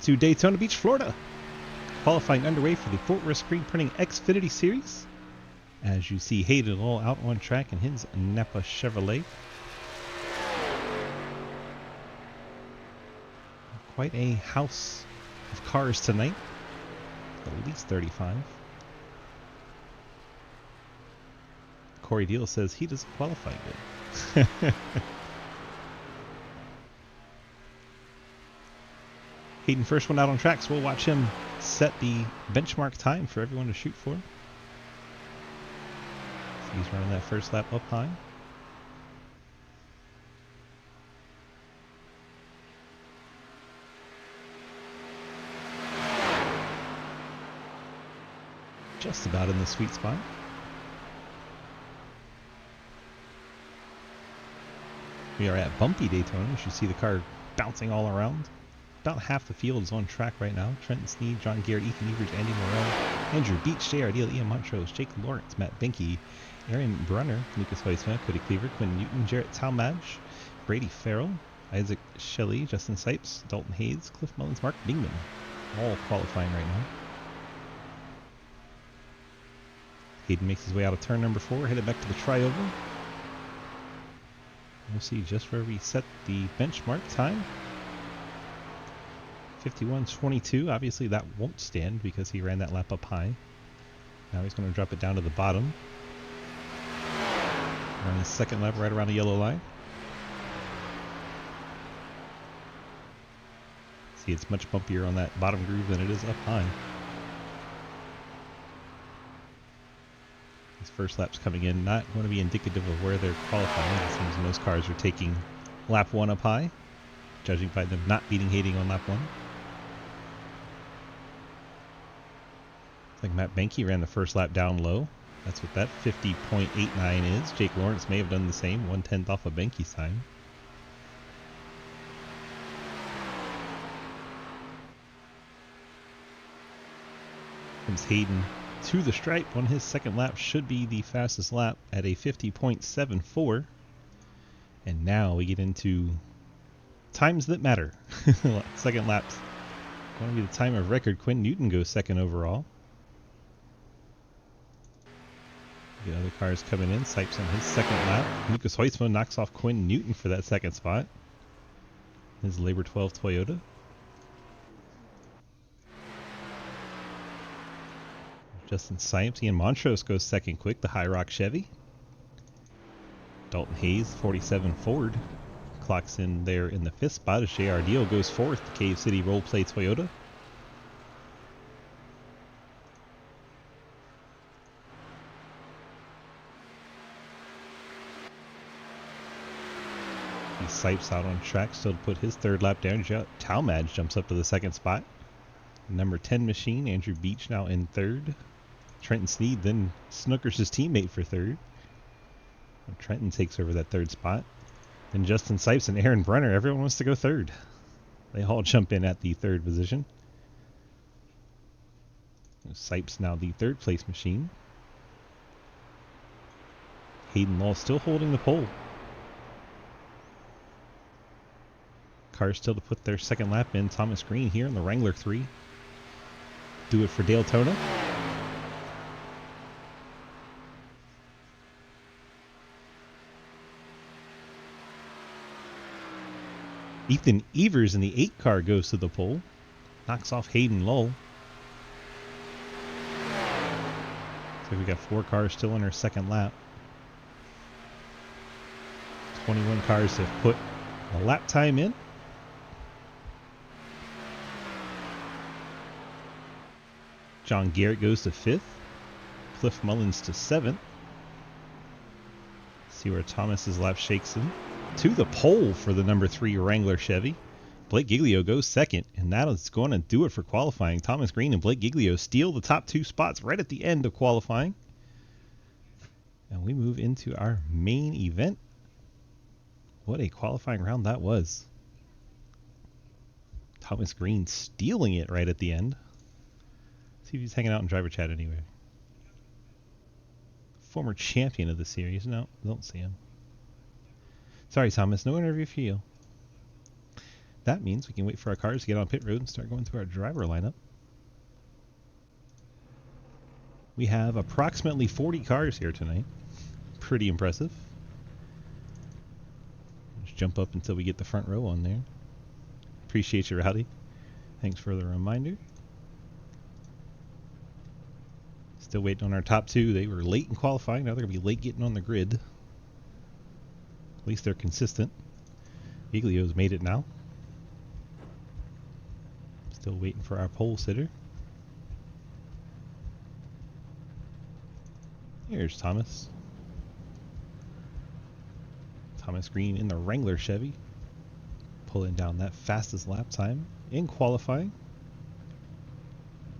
to Daytona Beach, Florida. Qualifying underway for the Fort Worth Screen Printing Xfinity Series. As you see Hayden Lowell out on track in his Napa Chevrolet. Quite a house of cars tonight. At least 35. Corey Deal says he doesn't qualify good. Hayden, first one out on track, so we'll watch him set the benchmark time for everyone to shoot for. So he's running that first lap up high. Just about in the sweet spot. We are at bumpy Daytona. You should see the car bouncing all around. About half the field is on track right now. Trenton Sneed, John Garrett, Ethan Evers, Andy Morell, Andrew Beach, J.R. Deal, Ian Montrose, Jake Lawrence, Matt Benke, Aaron Brunner, Lucas Weissman, Cody Cleaver, Quinn Newton, Jarrett Talmadge, Brady Farrell, Isaac Shelley, Justin Sipes, Dalton Hayes, Cliff Mullins, Mark Dingman. All qualifying right now. Hayden makes his way out of turn number 4, headed back to the trioval. We'll see just where we set the benchmark time. 51.22. Obviously that won't stand because he ran that lap up high. Now he's going to drop it down to the bottom. Run his second lap right around the yellow line. See, it's much bumpier on that bottom groove than it is up high. These first laps coming in not going to be indicative of where they're qualifying. It seems most cars are taking lap 1 up high, judging by them not beating Hayden on lap 1. Like Matt Benke ran the first lap down low. That's what that 50.89 is. Jake Lawrence may have done the same, 1/10 off of Benke's time. Comes Hayden to the stripe on his second lap. Should be the fastest lap at a 50.74. And now we get into times that matter. Second lap's going to be the time of record. Quinn Newton goes second overall. The other cars coming in. Sipes on his second lap. Lucas Hoitzman knocks off Quinn Newton for that second spot. His Labor 12 Toyota. Justin Sipes. Ian Montrose goes second quick. The High Rock Chevy. Dalton Hayes, 47 Ford. Clocks in there in the 5th spot as J.R. Deal goes 4th. The Cave City Roleplay Toyota. Sipes out on track, still to put his third lap down. Talmadge jumps up to the second spot. Number 10 machine, Andrew Beach now in third. Trenton Sneed then snookers his teammate for third. Trenton takes over that third spot. Then Justin Sipes and Aaron Brunner, everyone wants to go third. They all jump in at the third position. Sipes now the third place machine. Hayden Lowell still holding the pole. Cars still to put their second lap in. Thomas Green here in the Wrangler 3. Do it for Daytona. Ethan Evers in the 8 car goes to the pole. Knocks off Hayden Lowell. So we got 4 cars still on their second lap. 21 cars have put a lap time in. John Garrett goes to 5th. Cliff Mullins to 7th. See where Thomas's lap shakes him. To the pole for the number 3 Wrangler Chevy. Blake Giglio goes second, and that is going to do it for qualifying. Thomas Green and Blake Giglio steal the top 2 spots right at the end of qualifying. And we move into our main event. What a qualifying round that was. Thomas Green stealing it right at the end. See if he's hanging out in driver chat anyway. Former champion of the series. No, don't see him. Sorry, Thomas. No interview for you. That means we can wait for our cars to get on pit road and start going through our driver lineup. We have approximately 40 cars here tonight. Pretty impressive. Just jump up until we get the front row on there. Appreciate you, Rowdy. Thanks for the reminder. Still waiting on our top two. They were late in qualifying. Now they're going to be late getting on the grid. At least they're consistent. Giglio's made it now. Still waiting for our pole sitter. Here's Thomas. Thomas Green in the Wrangler Chevy. Pulling down that fastest lap time in qualifying.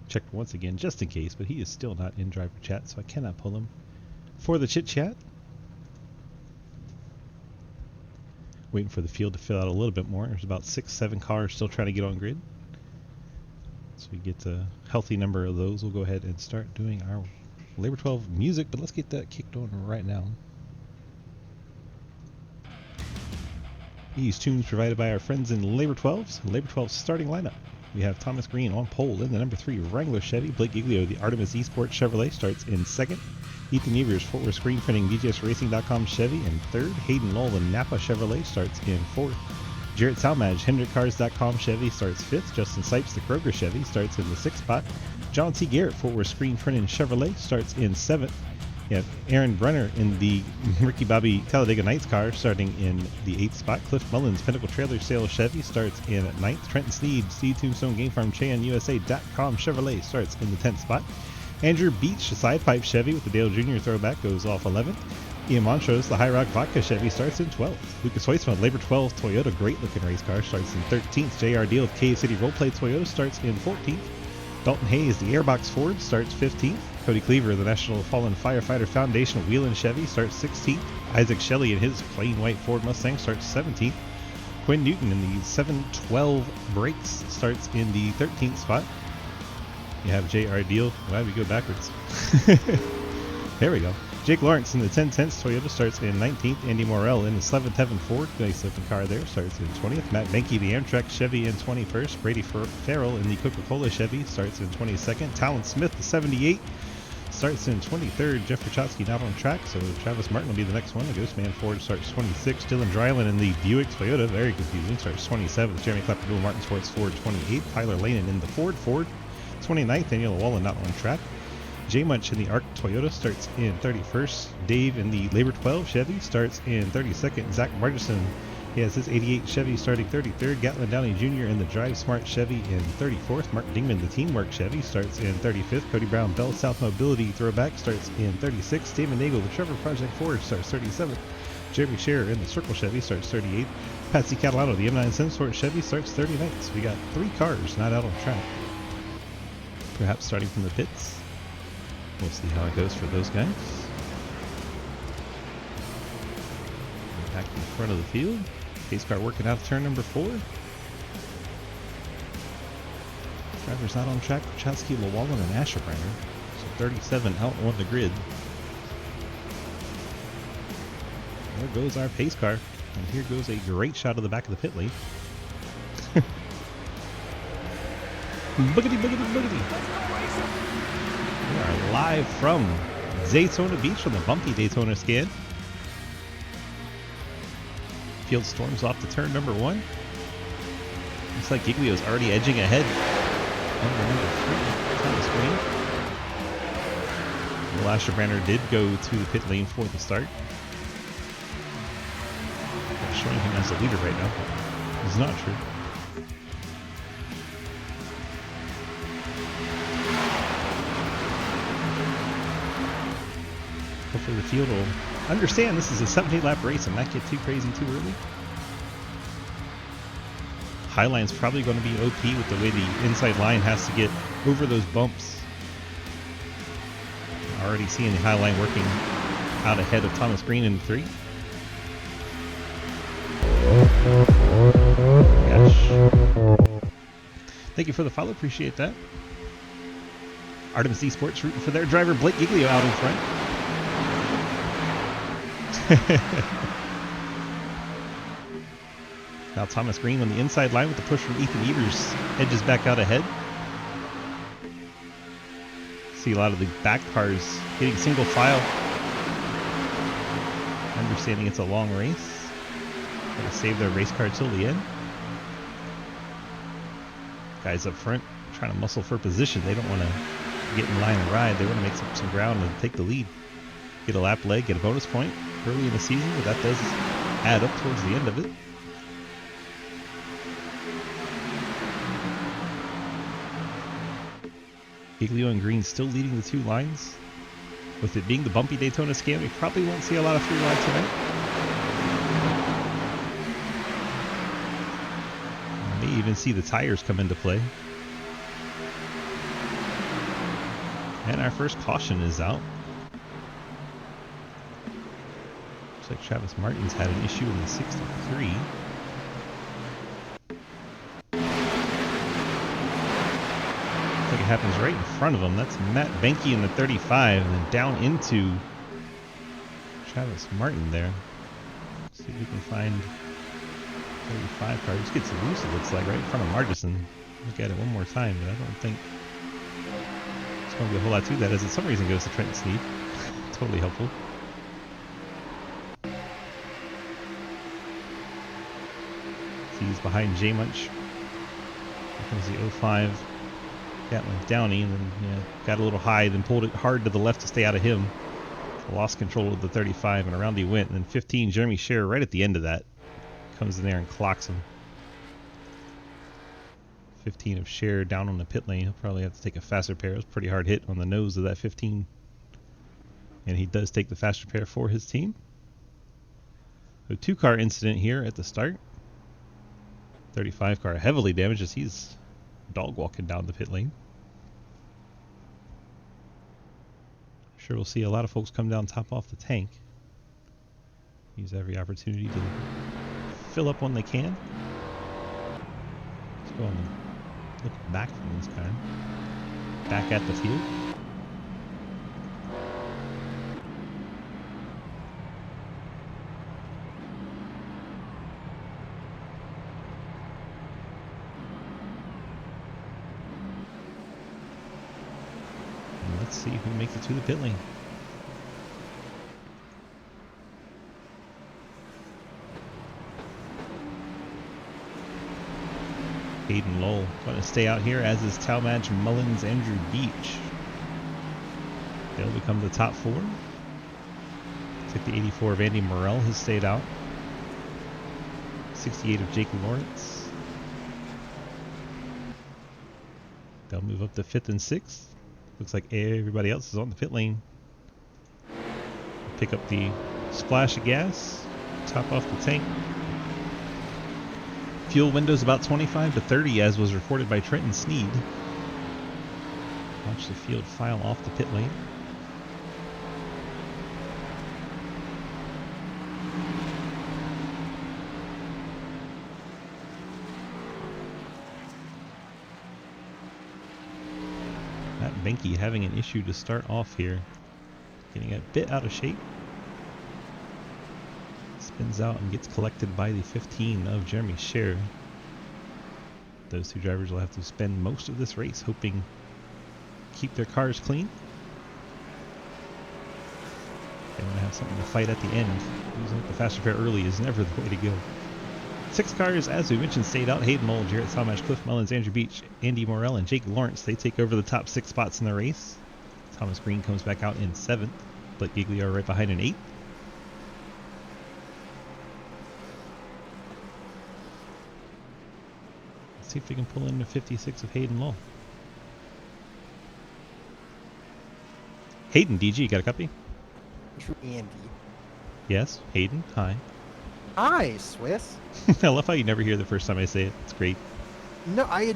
Checked once again just in case, but he is still not in driver chat, so I cannot pull him for the chit chat. Waiting for the field to fill out a little bit more. There's about 6-7 cars still trying to get on grid. So we get a healthy number of those. We'll go ahead and start doing our Labor 12 music, but let's get that kicked on right now. These tunes provided by our friends in Labor 12's Labor 12 starting lineup. We have Thomas Green on pole in the number 3 Wrangler Chevy. Blake Giglio, the Artemis Esports Chevrolet, starts in second. Ethan Evers, Fort Worth Screen Printing, DJSRacing.com Chevy in third. Hayden Lowell, the Napa Chevrolet, starts in fourth. Jarrett Salmage, HendrickCars.com Chevy, starts fifth. Justin Sipes, the Kroger Chevy, starts in the sixth spot. John C. Garrett, Fort Worth Screen Printing Chevrolet, starts in seventh. You have Aaron Brenner in the Ricky Bobby Talladega Nights car, starting in the 8th spot. Cliff Mullins, Pinnacle Trailer Sales Chevy, starts in 9th. Trenton Sneed, Steve Tombstone Game Farm, CheyennUSA.com Chevrolet, starts in the 10th spot. Andrew Beach, the Side Pipe Chevy with the Dale Jr. throwback, goes off 11th. Ian Montrose, the High Rock Vodka Chevy, starts in 12th. Lucas Hoisman, Labor 12 Toyota, great looking race car, starts in 13th. J.R. Deal with Cave City Roleplay Toyota starts in 14th. Dalton Hayes, the Airbox Ford, starts 15th. Cody Cleaver, the National Fallen Firefighter Foundation Wheelin' Chevy, starts 16th. Isaac Shelley in his plain white Ford Mustang starts 17th. Quinn Newton in the 712 Brakes starts in the 13th spot. You have J.R. Deal. Why did we go backwards? There we go. Jake Lawrence in the 1010s Toyota starts in 19th. Andy Morrell in the 711 Ford, nice looking car there, starts in 20th. Matt Benke, the Amtrak Chevy, in 21st. Brady Farrell in the Coca-Cola Chevy starts in 22nd. Talon Smith, the 78, starts in 23rd. Jeff Rachotsky not on track, so Travis Martin will be the next one. The Ghostman Ford starts 26th. Dylan Dryland in the Buick Toyota, very confusing, starts 27th. Jeremy Clapper Dual Martin Sports Ford 28th. Tyler Lanen in the Ford 29th. Daniel Wallen not on track. Jay Munch in the ARC Toyota starts in 31st. Dave in the Labor 12 Chevy starts in 32nd. Zach Margerson, he has his 88 Chevy starting 33rd. Gatlin Downey Jr. in the Drive Smart Chevy in 34th. Mark Dingman, the Teamwork Chevy, starts in 35th. Cody Brown, Bell South Mobility Throwback, starts in 36th. Damon Nagel, the Trevor Project Ford, starts 37th. Jeremy Scherer in the Circle Chevy starts 38th. Patsy Catalano, the M9 Sensor Chevy, starts 39th. So we got 3 cars not out on track. Perhaps starting from the pits. We'll see how it goes for those guys. Back in the front of the field. Pace car working out turn number 4. Driver's not on track. Chowski, Llewellyn, and Asherbrenner. So 37 out on the grid. There goes our pace car. And here goes a great shot of the back of the pit lane. Boogity, boogity, boogity. We are live from Daytona Beach from the bumpy Daytona scan. Field storms off to turn number 1. Looks like Giglio's already edging ahead. Number 3 on the screen. Will Asherbrenner did go to the pit lane for the start. They're showing him as the leader right now. It's not true. Hopefully the field will understand this is a 70-lap race and not get too crazy too early. Highline's probably going to be OP with the way the inside line has to get over those bumps. Already seeing the Highline working out ahead of Thomas Green in 3. Gosh. Thank you for the follow, appreciate that. Artemis Esports rooting for their driver Blake Giglio out in front. Now Thomas Green on the inside line with the push from Ethan Evers. Edges back out ahead. See a lot of the back cars hitting single file. Understanding it's a long race. Gonna save their race car till the end. Guys up front trying to muscle for position. They don't want to get in line and ride. They want to make some ground and take the lead. Get a lap leg, get a bonus point early in the season, but that does add up towards the end of it. Giglio and Green still leading the two lines. With it being the bumpy Daytona scam, we probably won't see a lot of free ride tonight. May even see the tires come into play. And our first caution is out. Looks like Travis Martin's had an issue in the 63. Looks like it happens right in front of him. That's Matt Benke in the 35, and then down into Travis Martin there. Let's see if we can find 35 car. Just gets loose, it looks like, right in front of Margison. Look at it one more time, but I don't think there's going to be a whole lot to that, as it some reason goes to Trenton Sneed. Totally helpful. He's behind J Munch. Here comes the 05 Gatlin Downey, and then got a little high, then pulled it hard to the left to stay out of him. Lost control of the 35, and around he went. And then 15, Jeremy Scherer, right at the end of that, comes in there and clocks him. 15 of Scherer down on the pit lane. He'll probably have to take a faster pair. It was a pretty hard hit on the nose of that 15. And he does take the faster pair for his team. So two-car incident here at the start. 35 car heavily damaged as he's dog walking down the pit lane. Sure, we'll see a lot of folks come down, top off the tank. Use every opportunity to fill up when they can. Let's go and look back from this guy. Back at the field. Let's see who makes it to the pit lane. Hayden Lowell going to stay out here, as is Talmadge, Mullins, Andrew Beach. They'll become the top four. Looks like the 84 of Andy Morrell has stayed out. 68 of Jake Lawrence. They'll move up to 5th and 6th. Looks like everybody else is on the pit lane. Pick up the splash of gas, top off the tank. Fuel window's about 25 to 30, as was reported by Trenton Sneed. Watch the field file off the pit lane. Benke having an issue to start off here. Getting a bit out of shape. Spins out and gets collected by the 15 of Jeremy Scherer. Those two drivers will have to spend most of this race hoping to keep their cars clean. They want to have something to fight at the end. Using the faster pair early is never the way to go. 6 cars, as we mentioned, stayed out. Hayden Lowell, Jarrett Talmadge, Cliff Mullins, Andrew Beach, Andy Morrell, and Jake Lawrence. They take over the top 6 spots in the race. Thomas Green comes back out in 7th. Blake Giglio right behind in 8th. Let's see if we can pull in the 56 of Hayden Lowell. Hayden, DG, got a copy? Andy. Yes, Hayden, hi. Hi, Swiss. I love how you never hear the first time I say it. It's great. No, I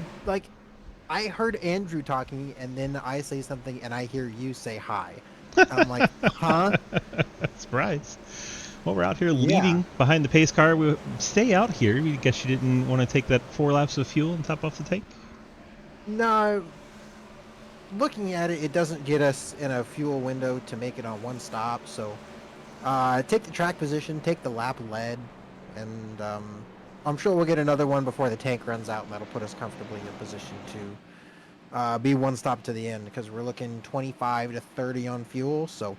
heard Andrew talking, and then I say something, and I hear you say hi. I'm like, huh? Surprise. Well, we're out here leading behind the pace car. We stay out here. I guess you didn't want to take that 4 laps of fuel and top off the tank? No. Looking at it, it doesn't get us in a fuel window to make it on one stop, so take the track position, take the lap lead, and I'm sure we'll get another one before the tank runs out, and that'll put us comfortably in position to be one stop to the end because we're looking 25 to 30 on fuel. So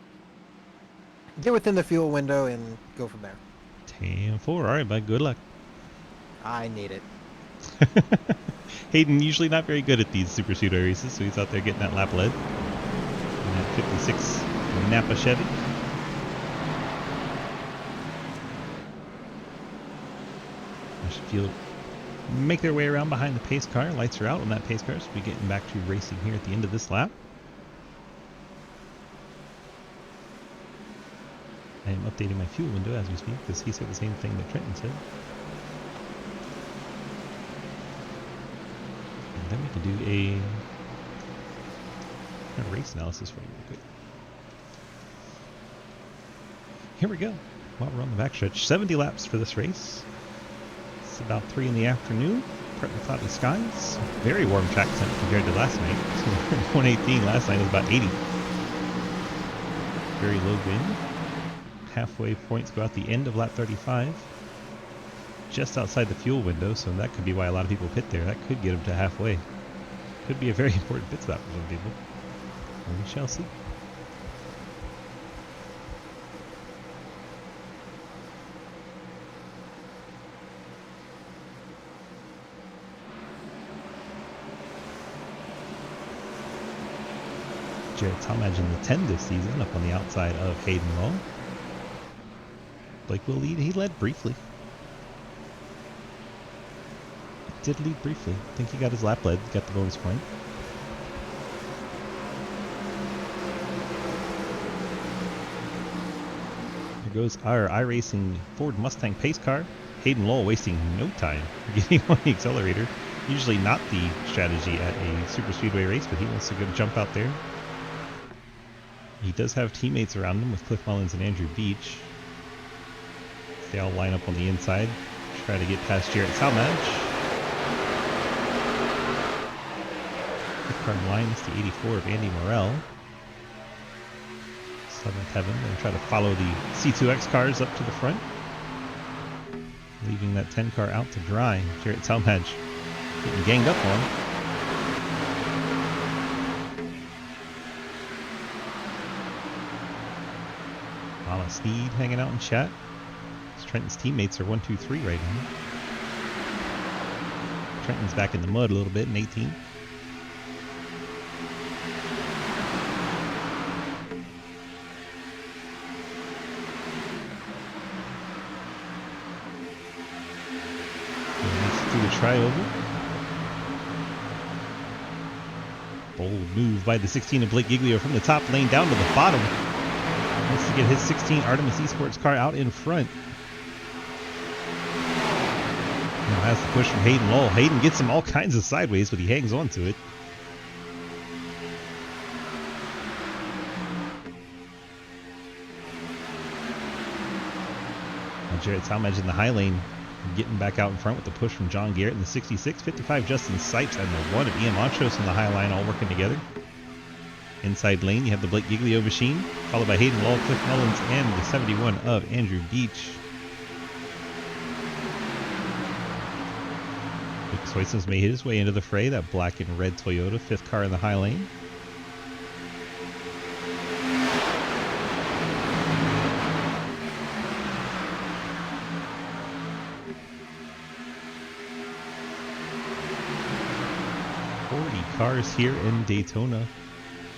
get within the fuel window and go from there. 10-4. All right, bud. Good luck. I need it. Hayden usually not very good at these super pseudo races, so he's out there getting that lap lead. And that 56 Napa Chevy. I should feel make their way around behind the pace car. Lights are out on that pace car, so we'll be getting back to racing here at the end of this lap. I am updating my fuel window as we speak because he said the same thing that Trenton said. And then we can do a race analysis for you real quick. Here we go. While we're on the backstretch, 70 laps for this race. It's about 3 in the afternoon. Partly cloudy skies. Very warm track temp compared to last night. 118 last night was about 80. Very low wind. Halfway points go out the end of lap 35. Just outside the fuel window, so that could be why a lot of people pit there. That could get them to halfway. Could be a very important pit stop for some people. We shall see. Jarrett Talmadge in the 10 this season, up on the outside of Hayden Law. Blake will lead. He led briefly. Did lead briefly. I think he got his lap lead, got the bonus point. Here goes our iRacing Ford Mustang pace car. Hayden Lowell wasting no time getting on the accelerator. Usually not the strategy at a super speedway race, but he wants to go jump out there. He does have teammates around him with Cliff Mullins and Andrew Beach. They all line up on the inside, try to get past Jarrett Talmadge. Quick car line is the 84 of Andy Morell. 7th Heaven, and try to follow the C2X cars up to the front. Leaving that 10 car out to dry. Jarrett Talmadge getting ganged up on. A lot of speed hanging out in chat. Trenton's teammates are 1, 2, 3 right now. Trenton's back in the mud a little bit in 18. Through the trioval. Bold move by the 16 of Blake Giglio from the top lane down to the bottom. Wants to get his 16 Artemis Esports car out in front. Now has the push from Hayden Lowell. Hayden gets him all kinds of sideways, but he hangs on to it. Now Jarrett Talmadge in the high lane, getting back out in front with the push from John Garrett in the 66. 55 Justin Sipes and the 1 of Ian Montrose in the high line, all working together. Inside lane, you have the Blake Giglio machine, followed by Hayden Lowell, Cliff Mullins, and the 71 of Andrew Beach. Luke Soisons made his way into the fray, that black and red Toyota, 5th car in the high lane. Cars here in Daytona.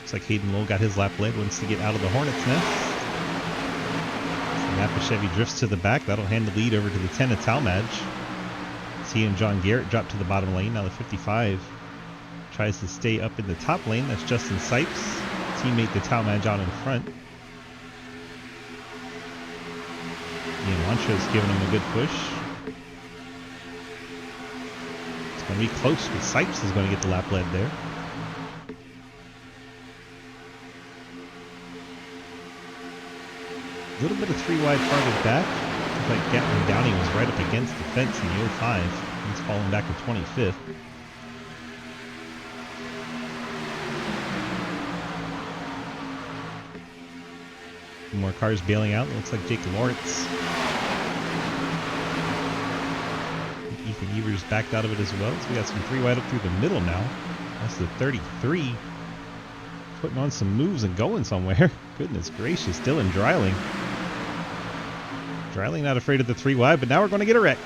Looks like Hayden Lowell got his lap lead, wants to get out of the Hornet's nest. So Napa Chevy drifts to the back. That'll hand the lead over to the 10 of Talmadge. He and John Garrett drop to the bottom lane. Now the 55 tries to stay up in the top lane. That's Justin Sipes. Teammate the Talmadge out in front. Ian Montrose giving him a good push. Going to be close, but Sipes is going to get the lap lead there. A little bit of 3 wide farther back. Looks like Gatlin Downey was right up against the fence in the 05. He's falling back to 25th. More cars bailing out. Looks like Jake Lawrence Ethan Evers backed out of it as well. So we got some 3 wide up through the middle now. That's the 33. Putting on some moves and going somewhere. Goodness gracious. Dylan Dreiling. Dreiling not afraid of the 3 wide, but now we're going to get a wreck.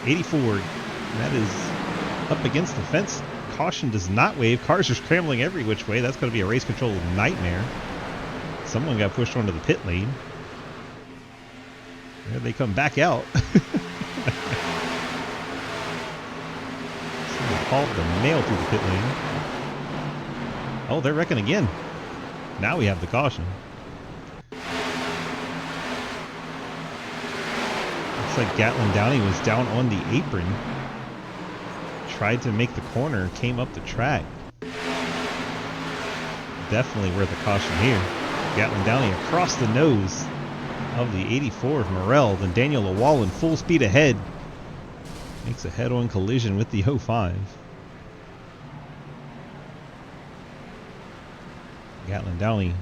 84. That is up against the fence. Caution does not wave. Cars are scrambling every which way. That's going to be a race control nightmare. Someone got pushed onto the pit lane. There they come back out. Someone hauled the nail through the pit lane. Oh, they're wrecking again. Now we have the caution. Looks like Gatlin Downey was down on the apron. Tried to make the corner, came up the track. Definitely worth a caution here. Gatlin Downey across the nose of the 84 of Morrell. Then Daniel Lawallen full speed ahead. Makes a head-on collision with the 05. Gatlin Downey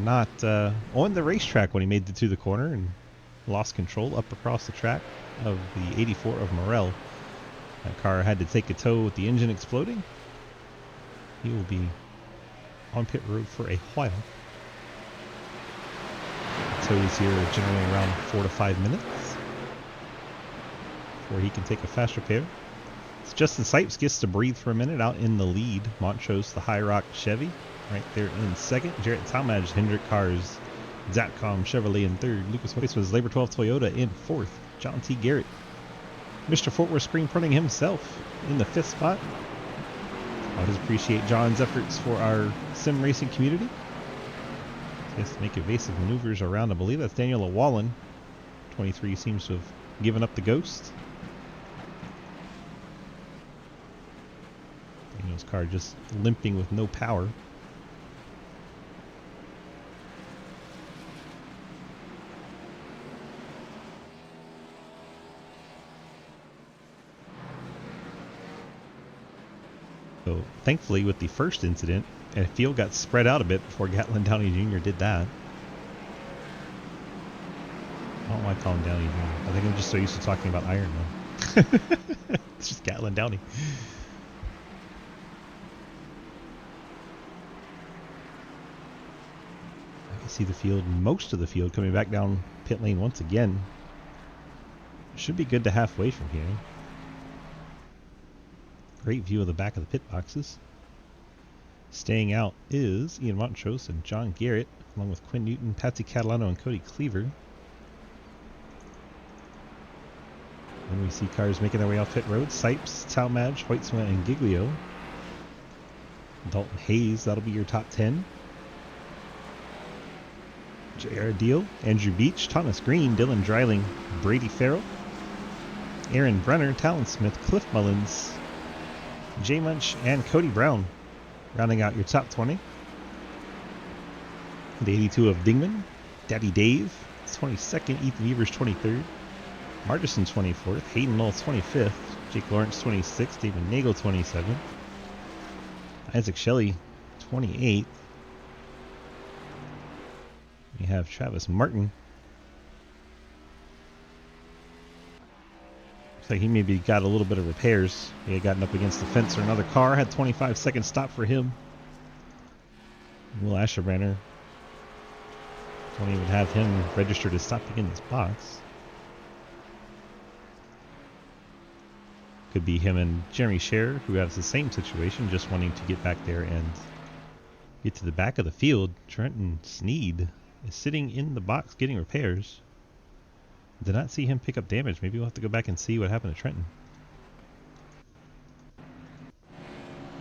not on the racetrack when he made it to the corner and lost control up across the track of the 84 of Morrell. That car had to take a tow with the engine exploding. He will be on pit road for a while. The tows here are generally around 4 to 5 minutes before he can take a fast repair. So Justin Sipes gets to breathe for a minute out in the lead. Montrose, the High Rock Chevy, right there in second. Jarrett Talmadge, Hendrick Cars, Zapcom Chevrolet in third. Lucas Weissman's Labor 12 Toyota in fourth. John T. Garrett, Mr. Fort Worth screen printing himself, in the 5th spot. I always appreciate John's efforts for our sim racing community. He has to make evasive maneuvers around. I believe that's Daniel Lawallen. 23 seems to have given up the ghost. Daniel's car just limping with no power. So thankfully with the first incident, the field got spread out a bit before Gatlin Downey Jr. did that. I don't like calling Downey Jr. I think I'm just so used to talking about Iron Man. It's just Gatlin Downey. I can see the field, most of the field, coming back down pit lane once again. Should be good to halfway from here. Great view of the back of the pit boxes. Staying out is Ian Montrose and John Garrett, along with Quinn Newton, Patsy Catalano, and Cody Cleaver. And we see cars making their way off pit road. Sipes, Talmadge, Hoytsma, and Giglio. Dalton Hayes, that'll be your top 10. J.R. Deal, Andrew Beach, Thomas Green, Dylan Dreiling, Brady Farrell, Aaron Brenner, Talon Smith, Cliff Mullins, Jay Munch, and Cody Brown, rounding out your top 20. The 82 of Dingman, Daddy Dave, 22nd, Ethan Evers 23rd, Martison 24th, Hayden Knoll 25th, Jake Lawrence 26th, David Nagel 27th, Isaac Shelley 28th. We have Travis Martin. Looks like he maybe got a little bit of repairs. He had gotten up against the fence or another car. Had 25-second stop for him. Will Asherbranner. Don't even have him registered as stopping in this box. Could be him and Jeremy Scher, who has the same situation, just wanting to get back there and get to the back of the field. Trenton Sneed is sitting in the box getting repairs. Did not see him pick up damage. Maybe we'll have to go back and see what happened to Trenton.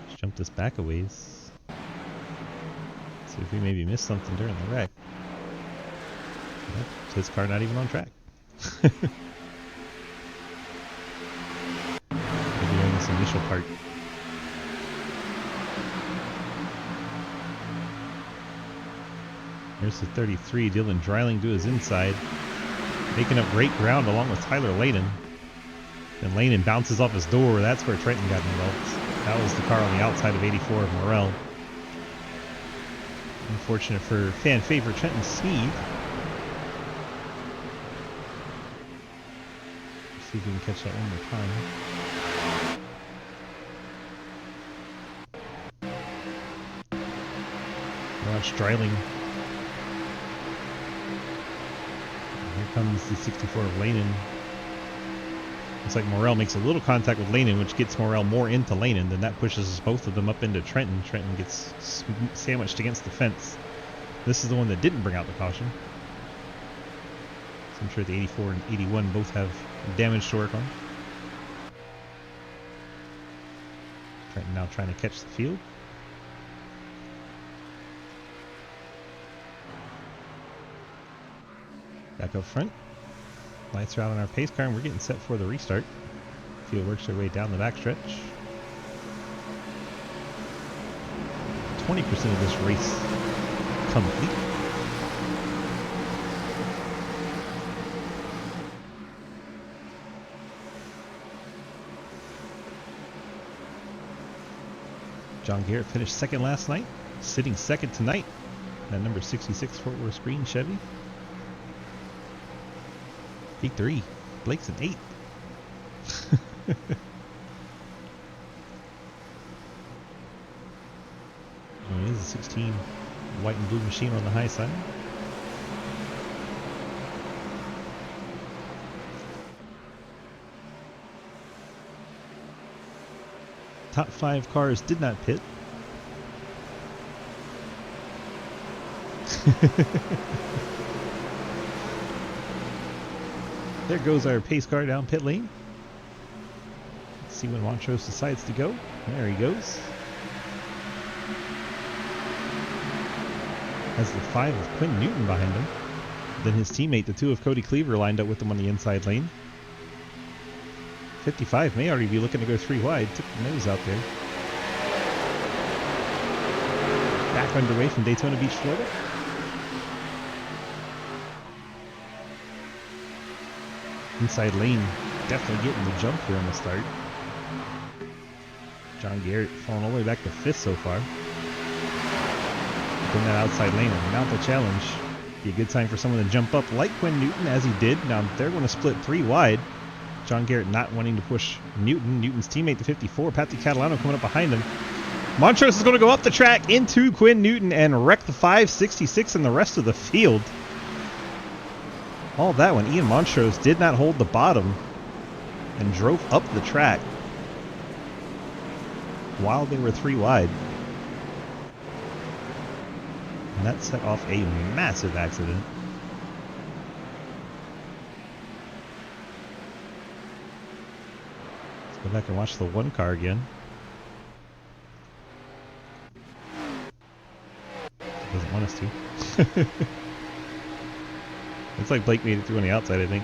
Let's jump this back a ways. See if we maybe missed something during the wreck. Nope, his car not even on track. Maybe during this initial part. Here's the 33, Dylan Dreiling to his inside. Making up great ground along with Tyler Layden. And Layden bounces off his door. That's where Trenton got involved. That was the car on the outside of 84 of Morrell. Unfortunate for fan favorite Trenton Sneed. See if we can catch that one more time. Watch Dreiling. Here comes the 64 of Lehnen. Looks like Morrell makes a little contact with Lehnen, which gets Morrell more into Lehnen. Then that pushes both of them up into Trenton. Trenton gets sandwiched against the fence. This is the one that didn't bring out the caution. So I'm sure the 84 and 81 both have damage to work on. Trenton now trying to catch the field. Back up front. Lights are out on our pace car and we're getting set for the restart. Field works their way down the backstretch. 20% of this race complete. John Garrett finished second last night, sitting second tonight. That number 66 Fort Worth Green Chevy. P3. Blake's an 8. Oh, it is a 16 white and blue machine on the high side. Top 5 cars did not pit. There goes our pace car down pit lane. Let's see when Montrose decides to go. There he goes. Has the 5 of Quinn Newton behind him. Then his teammate, the 2 of Cody Cleaver, lined up with him on the inside lane. 55 may already be looking to go 3 wide. Took the nose out there. Back underway from Daytona Beach, Florida. Inside lane, definitely getting the jump here on the start. John Garrett falling all the way back to 5th so far. In that outside lane and mount the challenge. Be a good time for someone to jump up like Quinn Newton, as he did. Now they're going to split 3 wide. John Garrett not wanting to push Newton. Newton's teammate, the 54, Patrick Catalano, coming up behind him. Montrose is going to go up the track into Quinn Newton and wreck the 566 and the rest of the field. All that when Ian Montrose did not hold the bottom and drove up the track while they were 3 wide. And that set off a massive accident. Let's go back and watch the 1 car again. It doesn't want us to. Looks like Blake made it through on the outside, I think.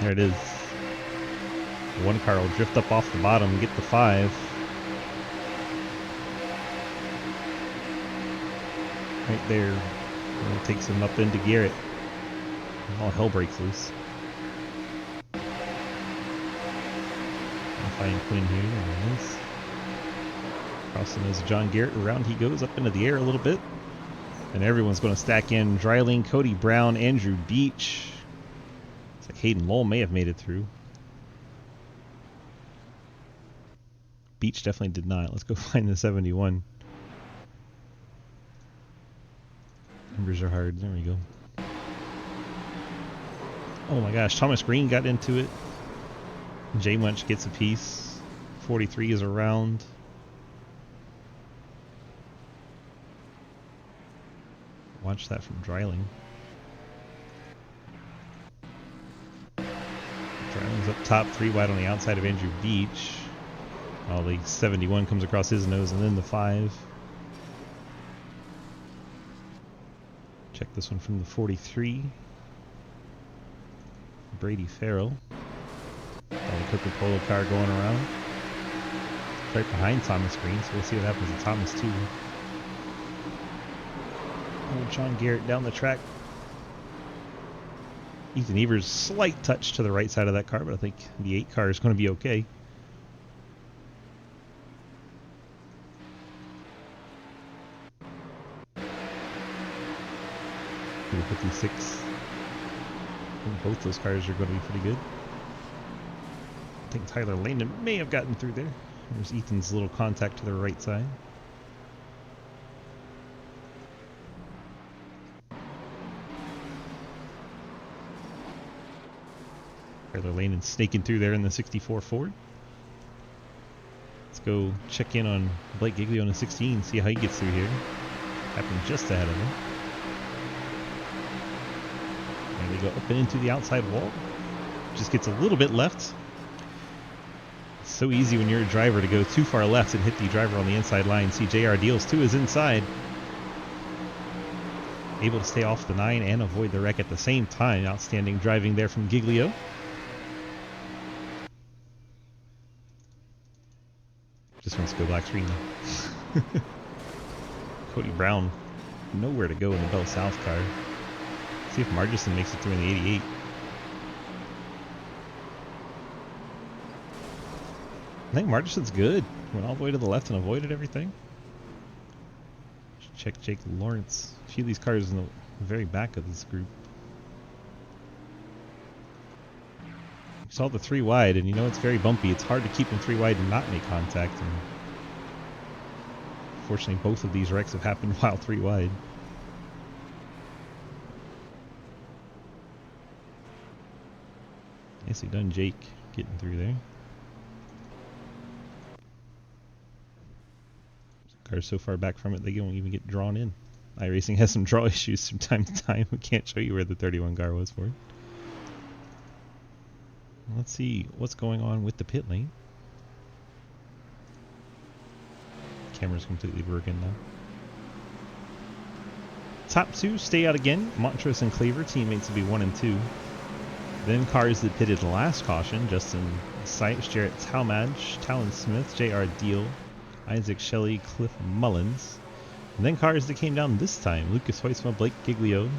There it is. The 1 car will drift up off the bottom and get the 5. Right there. And it takes him up into Garrett. And all hell breaks loose. I'll find Quinn here. There it is. Across the nose of John Garrett. Around he goes, up into the air a little bit. And everyone's going to stack in. Dreiling, Cody Brown, Andrew Beach. It's like Hayden Lowell may have made it through. Beach definitely did not. Let's go find the 71. Numbers are hard. There we go. Oh my gosh. Thomas Green got into it. Jay Munch gets a piece. 43 is around. Watch that from Dreiling. Dreiling's up top, 3 wide on the outside of Andrew Beach. Oh, the 71 comes across his nose, and then the 5. Check this one from the 43. Brady Farrell. Got the Coca-Cola car going around. Right behind Thomas Green, so we'll see what happens to Thomas too. Oh, John Garrett down the track. Ethan Evers, slight touch to the right side of that car, but I think the 8 car is going to be okay. 56. think both those cars are going to be pretty good. I think Tyler Landon may have gotten through there. There's Ethan's little contact to the right side. Tyler Landon snaking through there in the 64 Ford. Let's go check in on Blake Giglio in the 16, see how he gets through here. Happened just ahead of him. And they go up and into the outside wall. Just gets a little bit left. It's so easy when you're a driver to go too far left and hit the driver on the inside line. See JR Deals to his inside. Able to stay off the 9 and avoid the wreck at the same time. Outstanding driving there from Giglio. Just wants to go black screen now. Cody Brown, nowhere to go in the Bell South car. See if Margison makes it through in the 88. I think Margison's good. Went all the way to the left and avoided everything. Check Jake Lawrence. A few of these cars in the very back of this group. Saw the 3 wide, and you know it's very bumpy. It's hard to keep them 3 wide and not make contact. And fortunately, both of these wrecks have happened while 3 wide. Nicely done, Jake, getting through there. Cars so far back from it, they don't even get drawn in. iRacing has some draw issues from time to time. We can't show you where the 31 car was for it. Let's see what's going on with the pit lane. Camera's completely broken now. Top 2 stay out again. Montrose and Claver, teammates will be 1 and 2. Then cars that pitted last caution: Justin Sipes, Jarrett Talmadge, Talon Smith, JR Deal, Isaac Shelley, Cliff Mullins. And then cars that came down this time: Lucas Hoisma, Blake Giglio,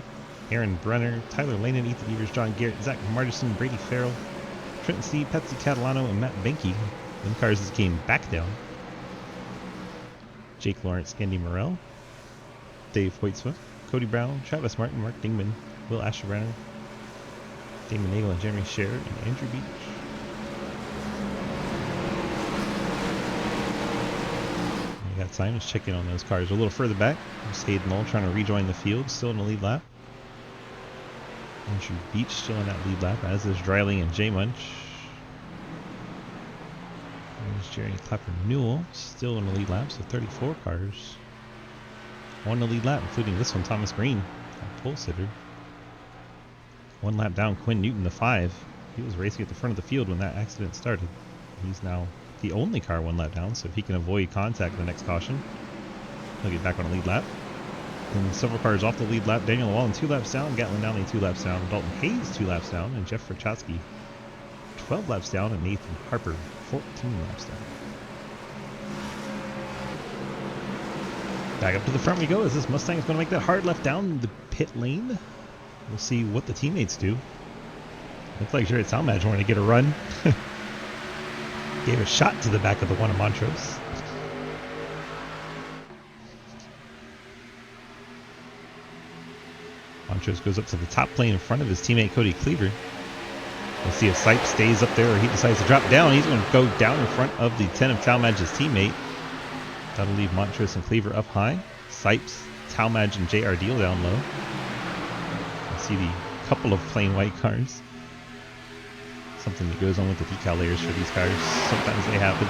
Aaron Brenner, Tyler Landon, Ethan Evers, John Garrett, Zach Margison, Brady Farrell, Trenton Sneed, Patsy Catalano, and Matt Benke. Then cars that came back down: Jake Lawrence, Andy Morrell, Dave Hoitzma, Cody Brown, Travis Martin, Mark Dingman, Will Asherbrenner, Damon Nagel, and Jeremy Sher, and Andrew Beach. We got Simons checking on those cars a little further back. There's Hayden Knoll trying to rejoin the field, still in the lead lap. Andrew Beach still in that lead lap, as is Dryling and J Munch. There's Jerry Clapper Newell, still in the lead lap, so 34 cars on the lead lap, including this one, Thomas Green, a pole sitter. 1 lap down, Quinn Newton, the 5. He was racing at the front of the field when that accident started. He's now the only car 1 lap down, so if he can avoid contact in the next caution, he'll get back on a lead lap. And several cars off the lead lap: Daniel Wallen 2 laps down, Gatlin Downey 2 laps down, Dalton Hayes 2 laps down, and Jeff Frachotsky 12 laps down, and Nathan Harper 14 laps down. Back up to the front we go as this Mustang is going to make that hard left down the pit lane. We'll see what the teammates do. Looks like Jared Talmadge wanted to get a run. Gave a shot to the back of the one of Montrose. Montrose goes up to the top plane in front of his teammate Cody Cleaver. We'll see if Sipes stays up there or he decides to drop down. He's going to go down in front of the 10 of Talmadge's teammate. That'll leave Montrose and Cleaver up high. Sipes, Talmadge, and JR Deal down low. We'll see the couple of plain white cars. Something that goes on with the decal layers for these cars. Sometimes they happen.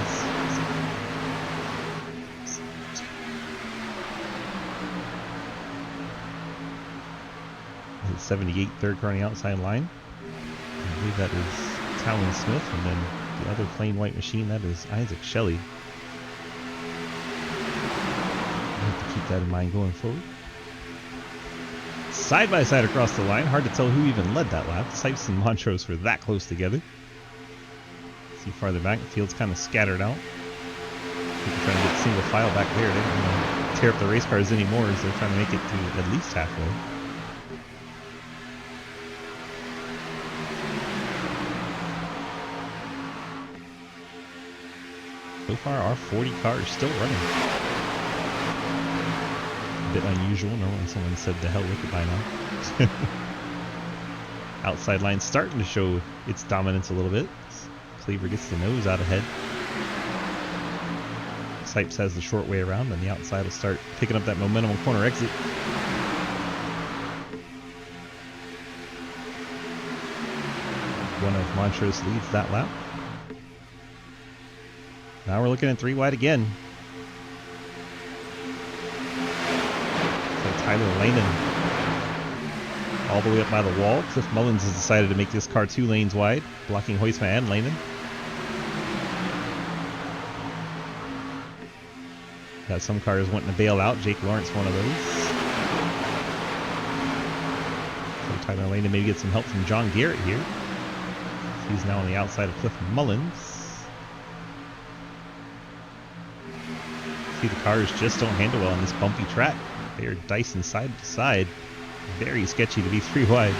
78 third car on the outside line. I believe that is Talon Smith, and then the other plain white machine, that is Isaac Shelley. I have to keep that in mind going forward. Side by side across the line, hard to tell who even led that lap. Sipes and Montrose were that close together. See farther back, the field's kind of scattered out. People trying to get single file back there. They don't want to tear up the race cars anymore as they're trying to make it to at least halfway. So far, our 40 cars still running. A bit unusual. Normally someone said the hell with it by now. Outside line starting to show its dominance a little bit. Cleaver gets the nose out ahead. Sipes has the short way around, and the outside will start picking up that momentum on corner exit. One of Montrose leads that lap. Now we're looking at 3 wide again. So Tyler Lehman all the way up by the wall. Cliff Mullins has decided to make this car 2 lanes wide, blocking Huisma and Lehman. Got some cars wanting to bail out. Jake Lawrence, one of those. So Tyler Lehman maybe get some help from John Garrett here. He's now on the outside of Cliff Mullins. See, the cars just don't handle well on this bumpy track. They are dicing side to side. Very sketchy to be 3 wide.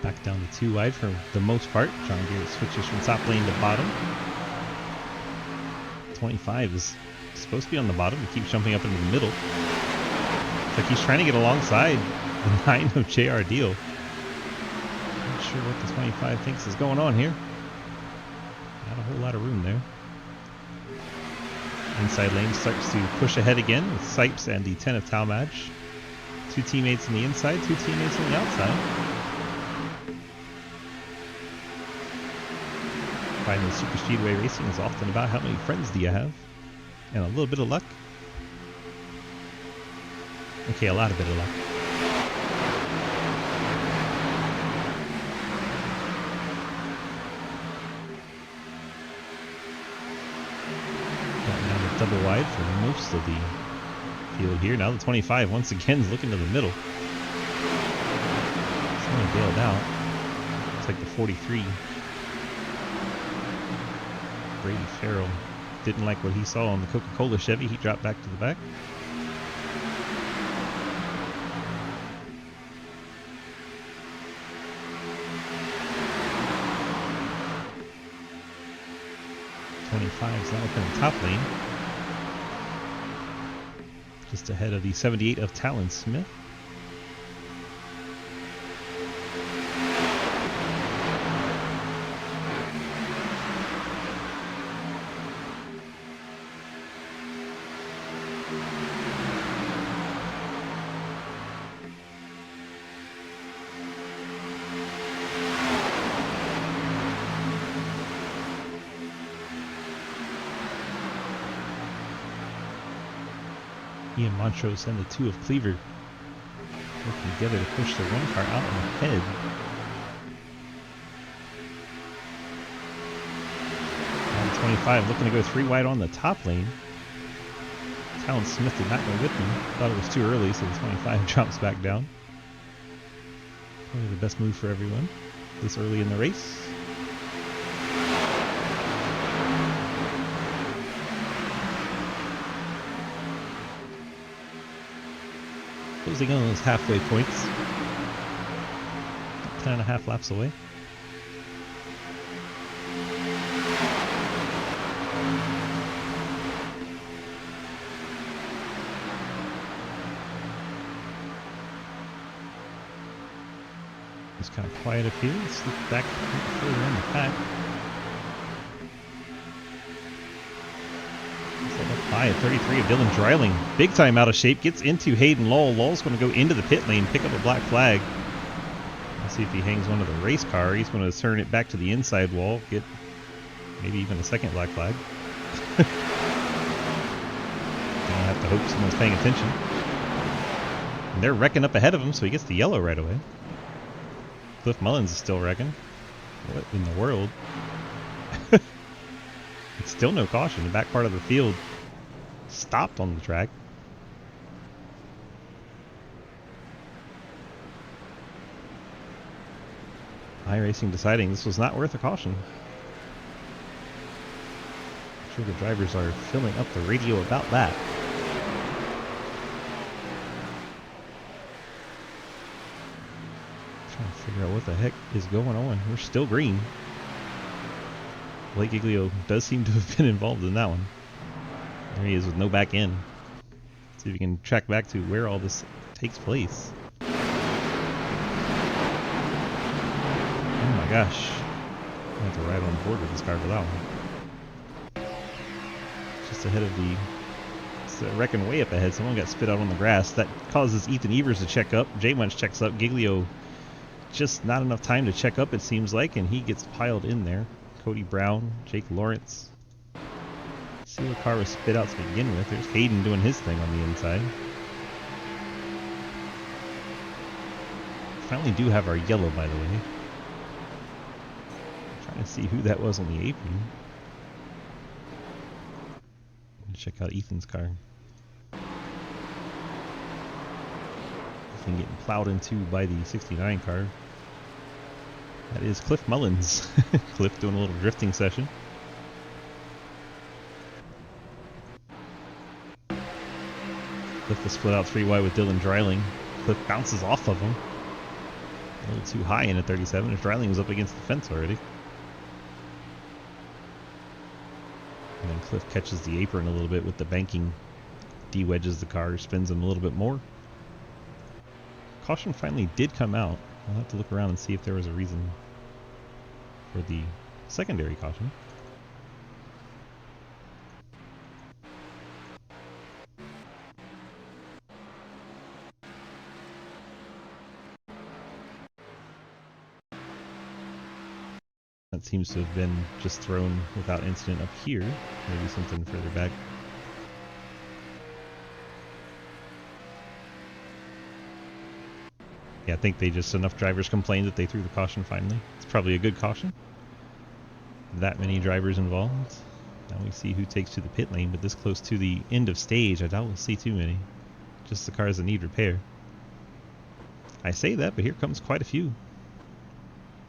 Back down to 2 wide for the most part. John Garrett switches from top lane to bottom. 25 is supposed to be on the bottom. He keeps jumping up into the middle. It's like he's trying to get alongside the 9 of JR Deal. Not sure what the 25 thinks is going on here. Not a whole lot of room there. Inside lane starts to push ahead again with Sipes and the 10 of Talmadge. 2 teammates on the inside, 2 teammates on the outside. Finding super speedway racing is often about how many friends do you have, and a little bit of luck. Okay, a lot of bit of luck. Got down to double wide for most of the field here. Now the 25 once again is looking to the middle. Someone bailed out. Looks like the 43. Brady Farrell didn't like what he saw on the Coca-Cola Chevy. He dropped back to the back. '25's now up in the top lane. Just ahead of the 78 of Talon Smith. Ian Montrose and the 2 of Cleaver working together to push the 1 car out ahead. Now the 25 looking to go 3 wide on the top lane. Talon Smith did not go with him. Thought it was too early, so the 25 drops back down. Probably the best move for everyone this early in the race. Closing on those halfway points. 10.5 laps away. It's kind of quiet up here. Let's look back further in the pack. High at 33 of Dylan Dreiling. Big time out of shape. Gets into Hayden Lowell. Lowell's going to go into the pit lane, pick up a black flag. Let's see if he hangs one of the race car. He's going to turn it back to the inside wall. Get maybe even a second black flag. Gonna have to hope someone's paying attention. And they're wrecking up ahead of him, so he gets the yellow right away. Cliff Mullins is still wrecking. What in the world? It's still no caution. The back part of the field stopped on the track. iRacing deciding this was not worth a caution. I'm sure the drivers are filling up the radio about that. Figure out what the heck is going on. We're still green. Blake Giglio does seem to have been involved in that one. There he is with no back end. See if we can track back to where all this takes place. Oh my gosh. I have to ride on board with this car for that one. Just ahead of the... It's wrecking way up ahead. Someone got spit out on the grass. That causes Ethan Evers to check up. J-Munch checks up. Giglio just not enough time to check up, it seems like, and he gets piled in there. Cody Brown, Jake Lawrence. See what car was spit out to begin with. There's Hayden doing his thing on the inside. Finally do have our yellow, by the way. I'm trying to see who that was on the apron. Check out Ethan's car. Ethan getting plowed into by the 69 car. That is Cliff Mullins. Cliff doing a little drifting session. Cliff was split out 3 wide with Dylan Dreiling. Cliff bounces off of him. A little too high in a 37 as Dreiling was up against the fence already. And then Cliff catches the apron a little bit with the banking. De-wedges the car, spins him a little bit more. Caution finally did come out. I'll have to look around and see if there was a reason for the secondary caution. That seems to have been just thrown without incident up here. Maybe something further back. Yeah, I think they just, enough drivers complained that they threw the caution finally. It's probably a good caution. That many drivers involved. Now we see who takes to the pit lane, but this close to the end of stage, I doubt we'll see too many. Just the cars that need repair. I say that, but here comes quite a few.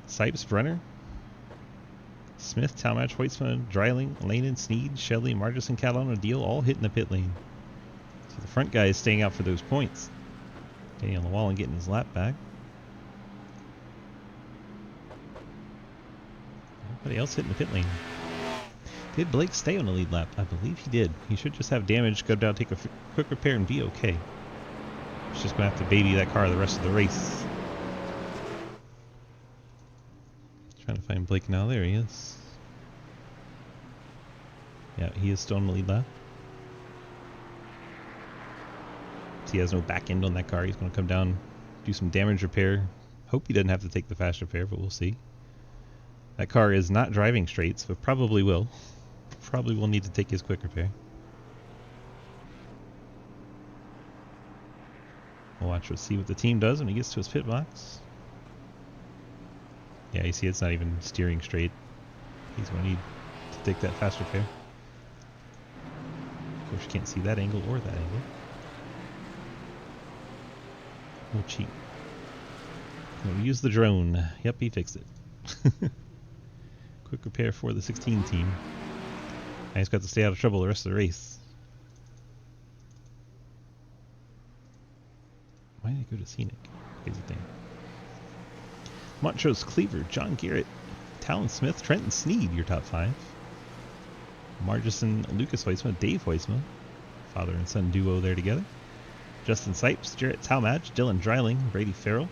Sipes, Brenner, Smith, Talmadge, Hoytsman, Dreiling, Lanen, Sneed, Shelley, Margison, Catalano, Deal, all hitting the pit lane. So the front guy is staying out for those points. Daniel Llewellyn getting his lap back. Everybody else hitting the pit lane. Did Blake stay on the lead lap? I believe he did. He should just have damage, go down, take a quick repair, and be okay. He's just going to have to baby that car the rest of the race. Trying to find Blake now. There he is. Yeah, he is still on the lead lap. He has no back end on that car. He's going to come down, do some damage repair. Hope he doesn't have to take the fast repair, but we'll see. That car is not driving straight, so it probably will. Probably will need to take his quick repair. We'll watch, see what the team does when he gets to his pit box. Yeah, you see it's not even steering straight. He's going to need to take that fast repair. Of course, you can't see that angle or that angle. We'll cheat. We'll use the drone. Yep, he fixed it. Quick repair for the 16 team. Now he's got to stay out of trouble the rest of the race. Why did I go to Scenic? Crazy thing. Montrose, Cleaver, John Garrett, Talon Smith, Trenton Sneed, your top 5. Margison, Lucas Hoytsma, Dave Hoytsma. Father and son duo there together. Justin Sipes, Jarrett Talmadge, Dylan Dreiling, Brady Farrell,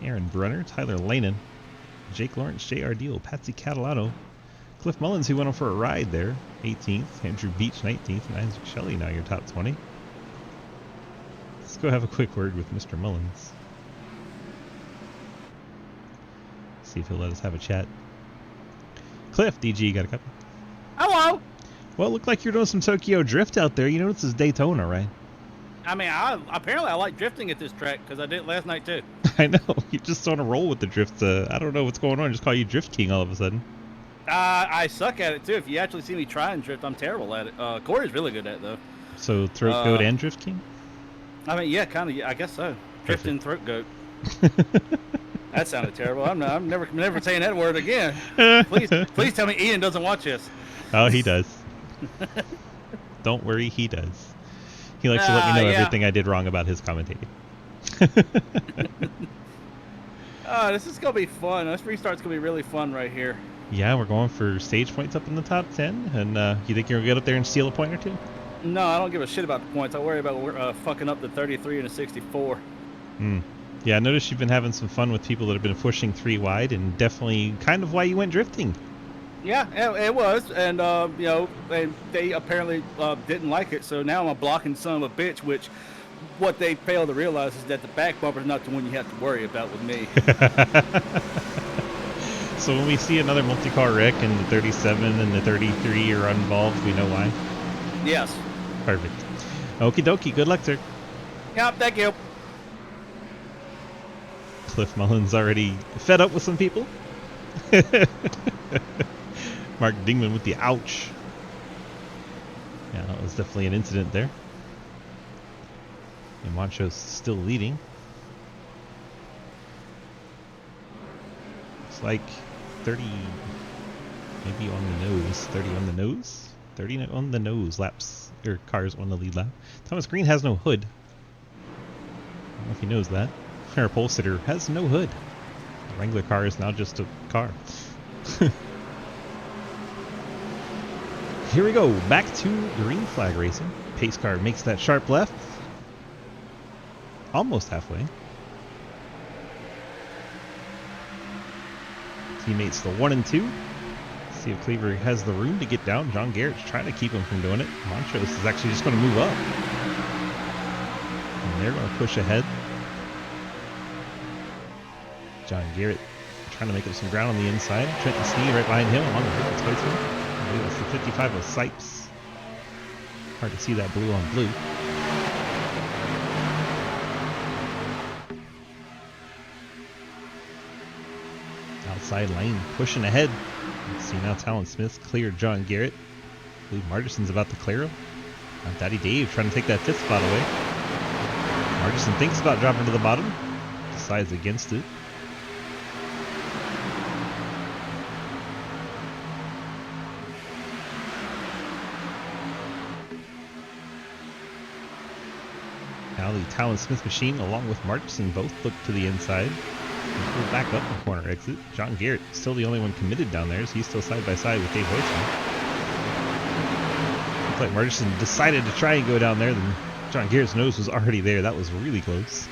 Aaron Brunner, Tyler Lanen, Jake Lawrence, J.R. Deal, Patsy Catalano, Cliff Mullins, who went on for a ride there, 18th, Andrew Beach, 19th, and Isaac Shelley, now your top 20. Let's go have a quick word with Mr. Mullins. See if he'll let us have a chat. Cliff, DG, got a copy? Hello! Well, it looked like you're doing some Tokyo Drift out there. You know this is Daytona, right? I mean, apparently I like drifting at this track because I did it last night too. I know. You're just on a roll with the drift. I don't know what's going on. Just call you Drift King all of a sudden. I suck at it too. If you actually see me try and drift, I'm terrible at it. Corey's really good at it though. So Throat Goat and Drift King? I mean, yeah, kind of. Yeah, I guess so. Drifting Throat Goat. That sounded terrible. I'm never saying that word again. Please tell me Ian doesn't watch this. Oh, he does. Don't worry, he does. He likes to let me know everything I did wrong about his commentating. This is gonna be fun. This restart's gonna be really fun right here. Yeah, we're going for stage points up in the top 10, and you think you're gonna get up there and steal a point or two? No, I don't give a shit about the points. I worry about fucking up the 33 and the 64. Yeah, I noticed you've been having some fun with people that have been pushing 3 wide, and definitely kind of why you went drifting. Yeah, it was, and you know, they apparently didn't like it. So now I'm a blocking son of a bitch. Which, what they fail to realize is that the back bumper is not the one you have to worry about with me. So when we see another multi-car wreck and the 37 and the 33 are involved, we know why. Yes. Perfect. Okie dokie. Good luck, sir. Yep. Thank you. Cliff Mullins already fed up with some people. Mark Dingman with the ouch. Yeah, that was definitely an incident there. And Moncho's still leading. It's like 30, maybe on the nose. 30 on the nose? 30 on the nose laps, or cars on the lead lap. Thomas Green has no hood. I don't know if he knows that. Our pole sitter has no hood. The Wrangler car is now just a car. Here we go, back to green flag racing. Pace car makes that sharp left. Almost halfway. Teammates the 1 and 2. See if Cleaver has the room to get down. John Garrett's trying to keep him from doing it. Montrose is actually just going to move up. And they're going to push ahead. John Garrett trying to make up some ground on the inside. Trenton Sneed right behind him along with Ricketts Weitzman. I believe that's the 55 of Sipes. Hard to see that blue on blue. Outside lane pushing ahead. Let's see now Talon Smith cleared John Garrett. I believe Margerson's about to clear him. Now Daddy Dave trying to take that 5th spot away. Margerson thinks about dropping to the bottom. Decides against it. Now the Talon Smith machine along with Margerson both look to the inside. Pull back up the corner exit. John Garrett still the only one committed down there, so he's still side by side with Dave Hoytman. Looks like Margerson decided to try and go down there, then John Garrett's nose was already there. That was really close.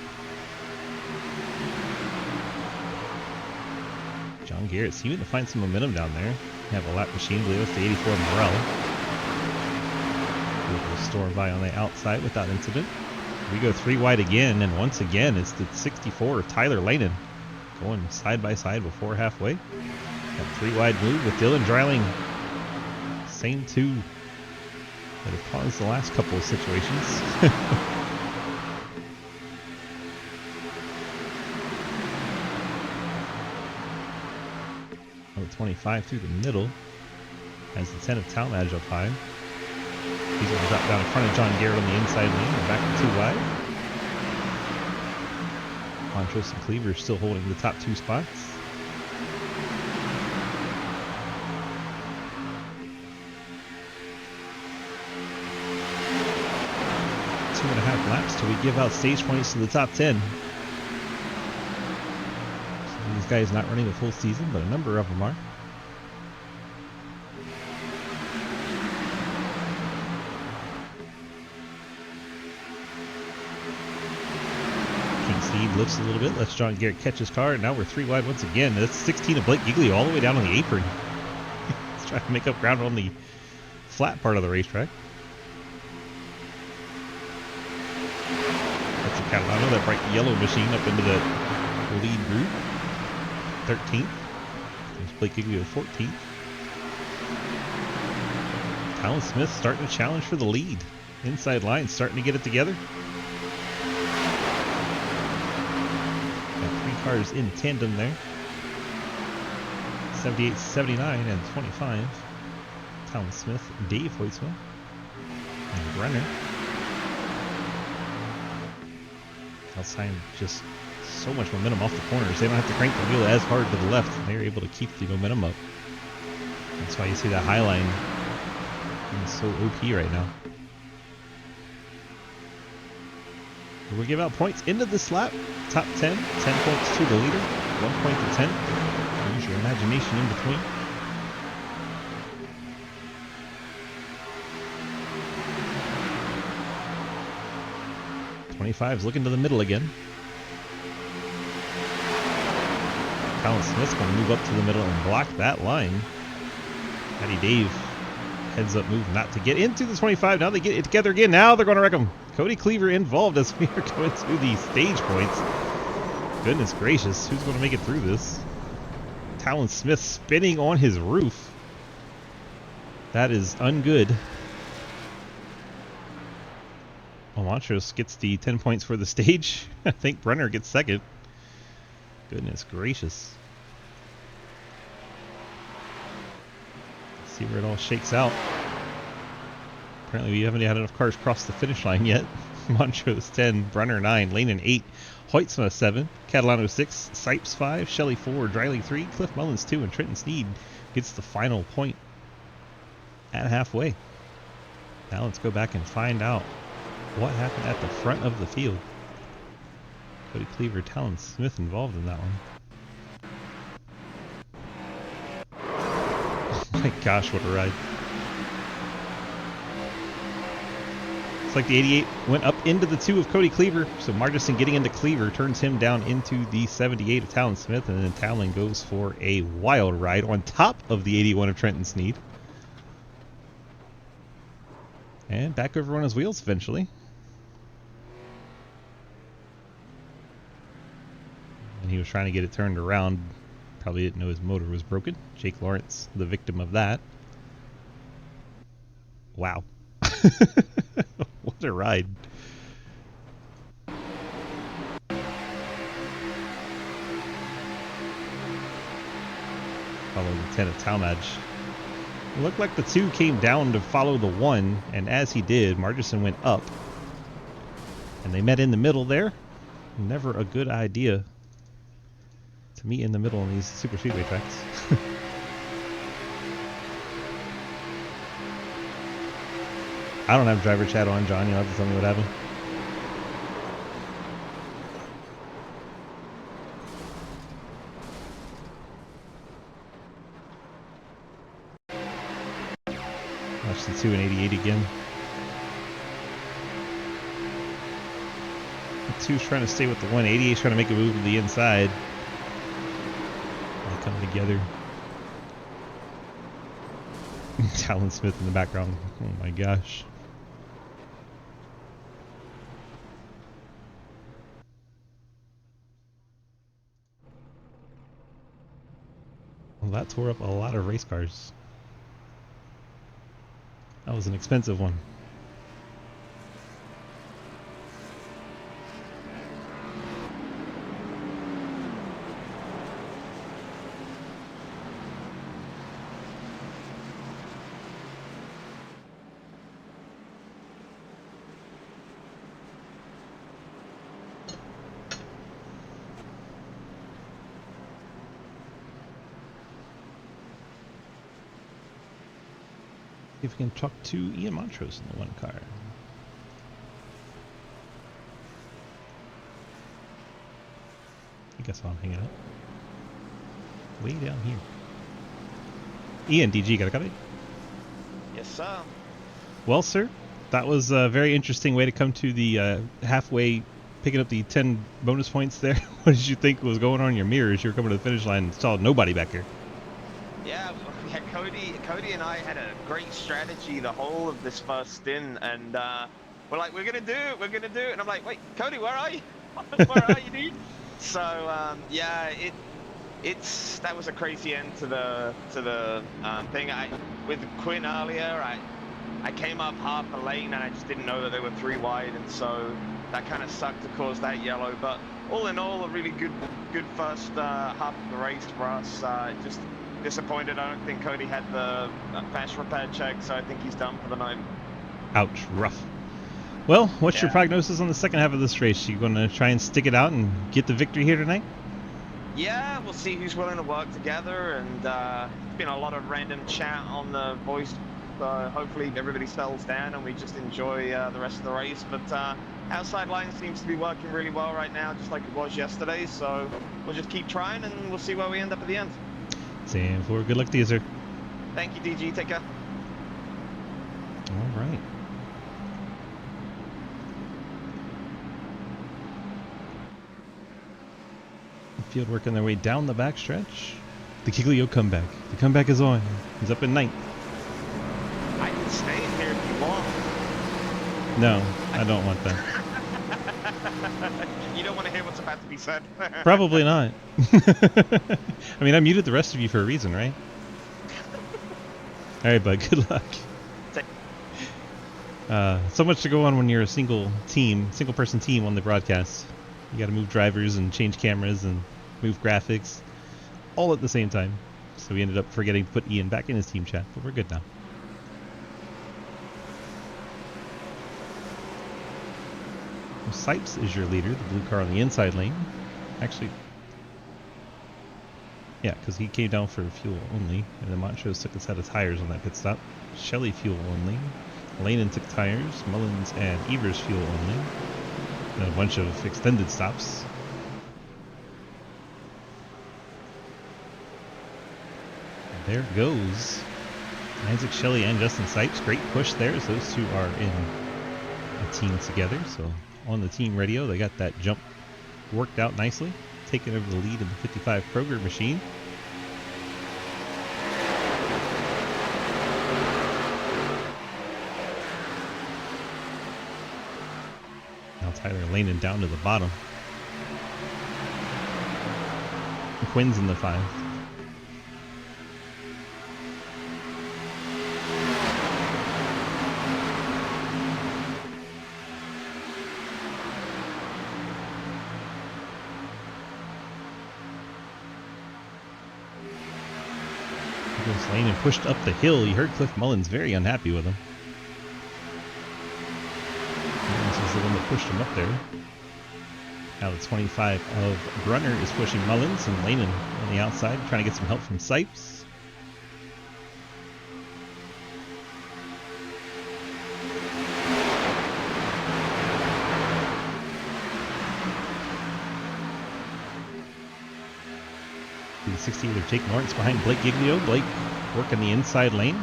John Garrett seeming to find some momentum down there. Have a lap machine, I believe it's the 84 Morel. We'll storm by on the outside without incident. We go 3 wide again, and once again it's the 64 of Tyler Lanen going side by side before halfway. That 3 wide move with Dylan Dreiling. Same 2 that have caused the last couple of situations. 25 through the middle as the 10 of Talmadge up high. He's going to drop down in front of John Garrett on the inside lane. We're back to 2 wide. Montrose and Cleaver still holding the top 2 spots. Two and a half laps till we give out stage points to the top 10. So these guys not running a full season, but a number of them are. Lifts a little bit, lets John Garrett catch his car, and now we're 3 wide once again. That's 16 of Blake Giglio all the way down on the apron. He's trying to make up ground on the flat part of the racetrack. That's a Catalano, that bright yellow machine up into the lead group. 13th. There's Blake Giglio 14th. Talon Smith starting to challenge for the lead. Inside line starting to get it together. Cars in tandem there. 78, 79, and 25. Talon Smith, Dave Hoytsman, and Brenner. Outside, just so much momentum off the corners. They don't have to crank the wheel as hard to the left, and they're able to keep the momentum up. That's why you see that high line being so OP right now. We give out points into this lap. Top 10, 10 points to the leader, 1 point to 10. Use your imagination in between. '25's looking to the middle again. Colin Smith's going to move up to the middle and block that line. Patty Dave heads up move not to get into the 25. Now they get it together again. Now they're going to wreck them. Cody Cleaver involved as we are going through the stage points. Goodness gracious, who's going to make it through this? Talon Smith spinning on his roof. That is ungood. Montrose gets the 10 points for the stage. I think Brenner gets second. Goodness gracious. Let's see where it all shakes out. Apparently we haven't had enough cars cross the finish line yet. Montrose 10, Brenner 9, Lehman 8, Hoytsma 7, Catalano 6, Sipes 5, Shelley 4, Driley 3, Cliff Mullins 2, and Trenton Sneed gets the final point at halfway. Now let's go back and find out what happened at the front of the field. Cody Cleaver, Talon Smith involved in that one. Oh my gosh, what a ride. It's like the 88 went up into the 2 of Cody Cleaver, so Margison getting into Cleaver turns him down into the 78 of Talon Smith, and then Talon goes for a wild ride on top of the 81 of Trenton Sneed. And back over on his wheels eventually. And he was trying to get it turned around. Probably didn't know his motor was broken. Jake Lawrence, the victim of that. Wow. What a ride. Follow the 10 of Talmadge. It looked like the 2 came down to follow the 1, and as he did, Margison went up. And they met in the middle there. Never a good idea to meet in the middle on these super speedway tracks. I don't have driver chat on, John. You'll have to tell me what happened. Watch the 2 and 88 again. The 2's trying to stay with the 1. 88's trying to make a move to the inside. They come together. Talon Smith in the background. Oh my gosh. Well, that tore up a lot of race cars. That was an expensive one. If we can talk to Ian Montrose in the 1 car. I guess I'm hanging out. Way down here. Ian, DG, got a copy? Yes, sir. Well, sir, that was a very interesting way to come to the halfway, picking up the 10 bonus points there. What did you think was going on in your mirrors? You were coming to the finish line and saw nobody back here. Yeah, Cody and I had a great strategy the whole of this first stint, and we're like, we're gonna do it, and I'm like, wait, Cody, where are you? Where are you, dude? So yeah, that was a crazy end to the thing. With Quinn earlier, I came up half a lane and I just didn't know that they were 3 wide, and so that kind of sucked to cause that yellow. But all in all, a really good first half of the race for us. Just disappointed. I don't think Cody had the fast repair check, so I think he's done for the night. Ouch, rough. Well, what's your prognosis on the second half of this race? You going to try and stick it out and get the victory here tonight? Yeah, we'll see who's willing to work together, and there's been a lot of random chat on the voice So hopefully everybody settles down and we just enjoy the rest of the race. But outside line seems to be working really well right now, just like it was yesterday. So we'll just keep trying and we'll see where we end up at the end. Sam Ford, good luck to you, sir. Thank you, DG. Take care. All right. Field working their way down the backstretch. The Giglio comeback. The comeback is on. He's up in ninth. I can stay in here if you want. No, I don't want that. You don't want to hear what's about to be said. Probably not. I mean, I muted the rest of you for a reason, right? All right, bud. Good luck. So much to go on when you're a single person team on the broadcast. You got to move drivers and change cameras and move graphics all at the same time. So we ended up forgetting to put Ian back in his team chat, but we're good now. Sipes is your leader, the blue car on the inside lane. Actually, yeah, because he came down for fuel only, and then Montrose took a set of tires on that pit stop. Shelley fuel only. Lanen took tires. Mullins and Evers fuel only. And a bunch of extended stops. And there goes Isaac Shelley and Justin Sipes. Great push there as those two are in a team together. So on the team radio, they got that jump worked out nicely, taking over the lead in the 55 Kroger machine. Now Tyler Lanen down to the bottom. Quinn's in the 5. Lanen pushed up the hill. You heard Cliff Mullins very unhappy with him. Mullins was the one that pushed him up there. Now the 25 of Brunner is pushing Mullins, and Lanen on the outside trying to get some help from Sipes. The 68 of Jake Lawrence behind Blake Giglio. Blake working the inside lane.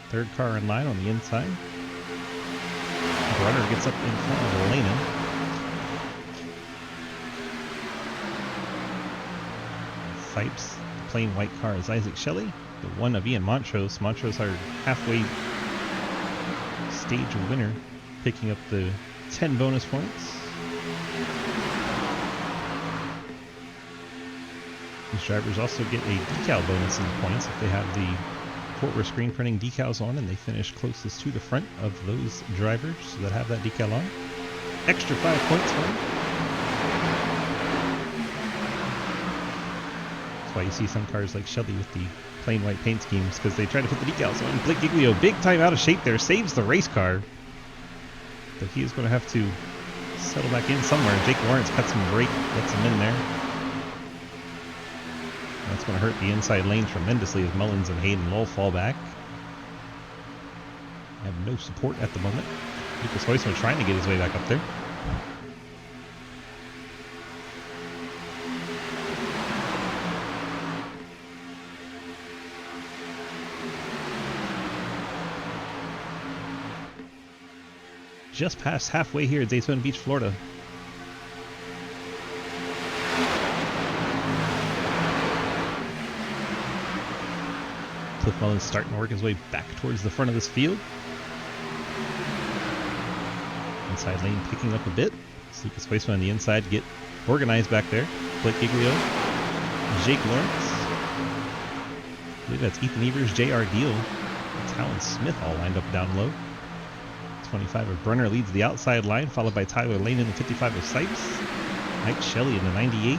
Third car in line on the inside. Brunner gets up in front of Lanen. Sipes, the plain white car is Isaac Shelley. The one of Ian Montrose. Montrose, our halfway stage winner, picking up the 10 bonus points. These drivers also get a decal bonus in the points if they have the Portwer screen printing decals on and they finish closest to the front of those drivers that have that decal on. Extra 5 points for them. That's why you see some cars like Shelby with the plain white paint schemes, because they try to put the decals on. Blake Giglio, big time out of shape there, saves the race car. But he is going to have to settle back in somewhere. Jake Lawrence cuts him a break, gets him in there. That's going to hurt the inside lane tremendously as Mullins and Hayden Lowell fall back. Have no support at the moment. Lucas Huisman trying to get his way back up there. Just past halfway here at Daytona Beach, Florida. Cliff Mullins starting to work his way back towards the front of this field. Inside lane picking up a bit. Lucas Huisman on the inside to get organized back there. Blake Giglio, Jake Lawrence. I believe that's Ethan Evers, J.R. Deal, and Talon Smith all lined up down low. 25 of Brunner leads the outside line, followed by Tyler Lane in the 55 of Sipes. Mike Shelley in the 98.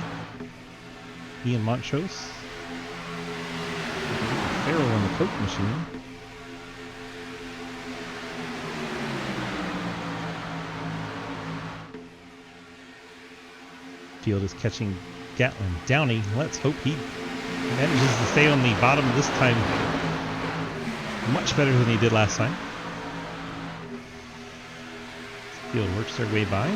Ian Montrose. Farrell on the Coke machine. Field is catching Gatlin Downey. Let's hope he manages to stay on the bottom this time. much better than he did last time. Field works their way by.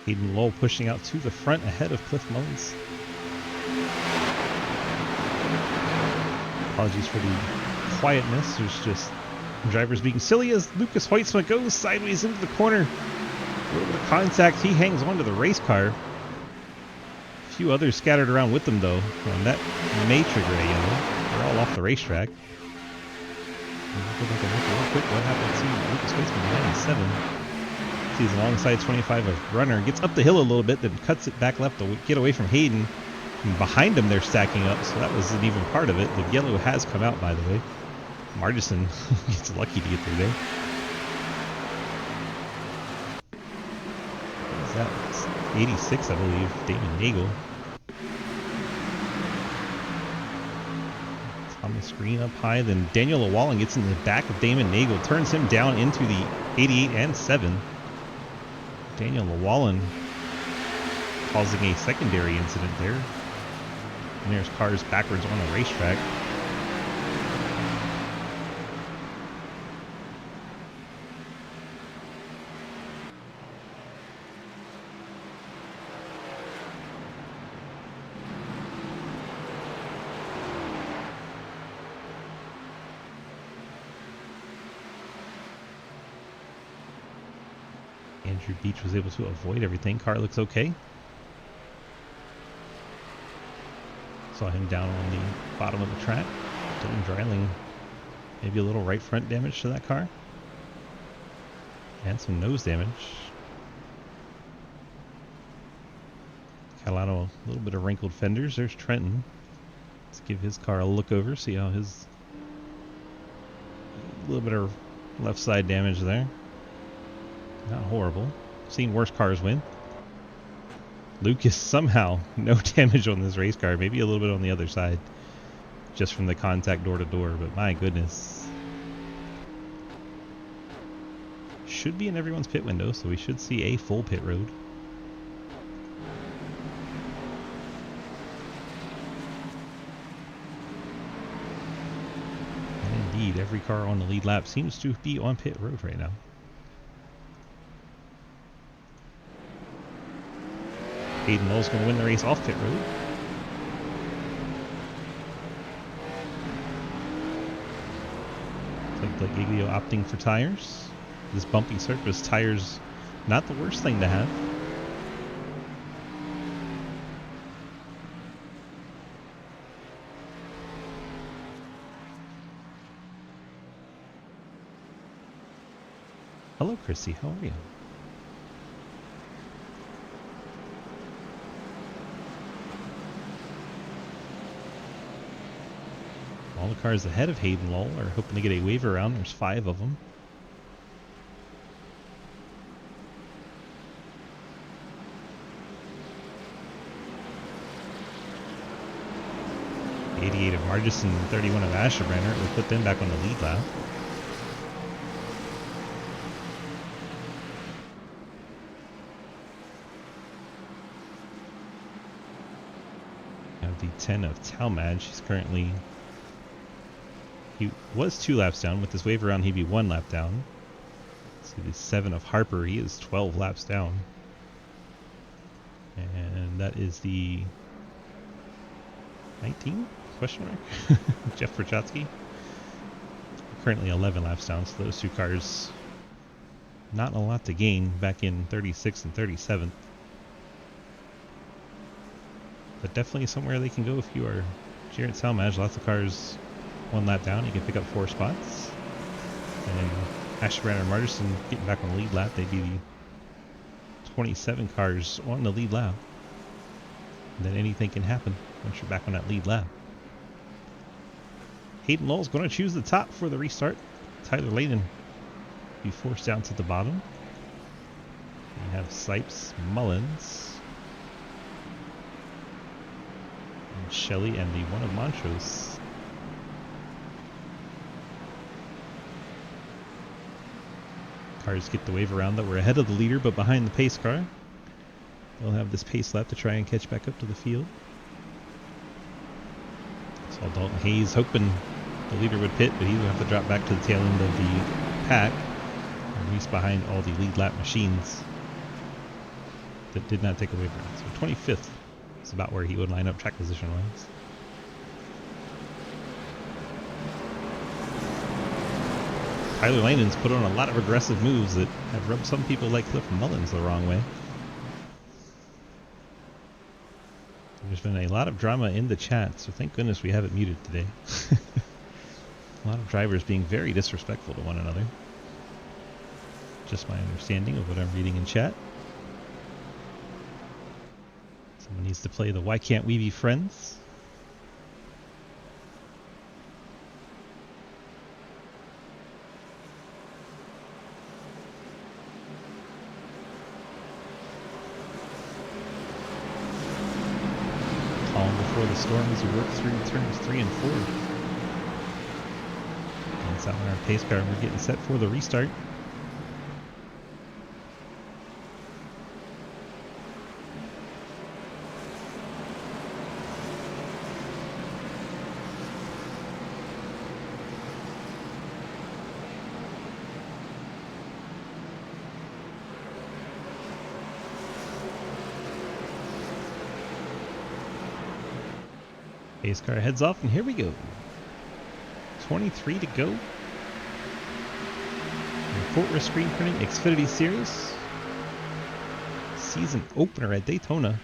Hayden Lowell pushing out to the front ahead of Cliff Mullins. Apologies for the quietness. There's just drivers being silly as Lucas Hoytsma goes sideways into the corner. A little bit of contact. He hangs onto the race car. A few others scattered around with them though. And that may trigger a yellow. They're all off the racetrack. Go back and look real quick what happened to Lucas Hoytsma, 97. He's alongside 25 of Runner, gets up the hill a little bit, then cuts it back left to get away from Hayden. And behind him, they're stacking up, so that wasn't even part of it. The yellow has come out, by the way. Margison gets lucky to get through there. What is that? It's 86, I believe. Damon Nagel. Thomas Green up high, then Daniel Llewellyn gets in the back of Damon Nagel, turns him down into the 88 and 7. Daniel Llewellyn causing a secondary incident there. And there's cars backwards on the racetrack. Andrew Beach was able to avoid everything. Car looks okay. Saw him down on the bottom of the track. Dylan Dreiling, maybe a little right front damage to that car. And some nose damage. Catalano, a little bit of wrinkled fenders. There's Trenton. Let's give his car a look over, see how his... A little bit of left side damage there. Not horrible. Seen worse cars win. Lucas somehow no damage on this race car. Maybe a little bit on the other side. Just from the contact door to door. But my goodness. Should be in everyone's pit window. So we should see a full pit road. And indeed, every car on the lead lap seems to be on pit road right now. Hayden Lowell's going to win the race off pit road. Looks like Blake Giglio opting for tires. This bumpy surface, tires not the worst thing to have. Hello, Chrissy. How are you? All the cars ahead of Hayden Lowell are hoping to get a waiver round. There's 5 of them. '88 of Margison and 31 of Asherbrenner. We'll put them back on the lead lap. We have the 10 of Talmadge. He's currently... He was 2 laps down. With this waiver round, he'd be 1 lap down. See the 7 of Harper. He is 12 laps down. And that is the 19? Question mark? Jeff Prochatsky. Currently 11 laps down. So those 2 cars, not a lot to gain back in 36th and 37th. But definitely somewhere they can go if you are Jarrett Talmadge. Lots of cars 1 lap down, you can pick up 4 spots. And then Asherbrenner and Margison getting back on the lead lap. They'd be the 27 cars on the lead lap. And then anything can happen once you're back on that lead lap. Hayden Lowell's going to choose the top for the restart. Tyler Layden be forced down to the bottom. You have Sipes, Mullins, and Shelley, and the one of Montrose. Cars get the wave around that we're ahead of the leader but behind the pace car. They'll have this pace lap to try and catch back up to the field. Saw Dalton Hayes hoping the leader would pit, but he would have to drop back to the tail end of the pack. And he's behind all the lead lap machines that did not take a wave around. So 25th is about where he would line up track position wise. Tyler Langdon's put on a lot of aggressive moves that have rubbed some people like Cliff Mullins the wrong way. There's been a lot of drama in the chat, so thank goodness we have it muted today. A lot of drivers being very disrespectful to one another. Just my understanding of what I'm reading in chat. Someone needs to play the Why Can't We Be Friends? Before the storm as we work through turns 3 and 4. It's out in our pace car and we're getting set for the restart. Pace car heads off, and here we go. 23 to go. Fort Worth Screen Printing Xfinity Series. Season opener at Daytona.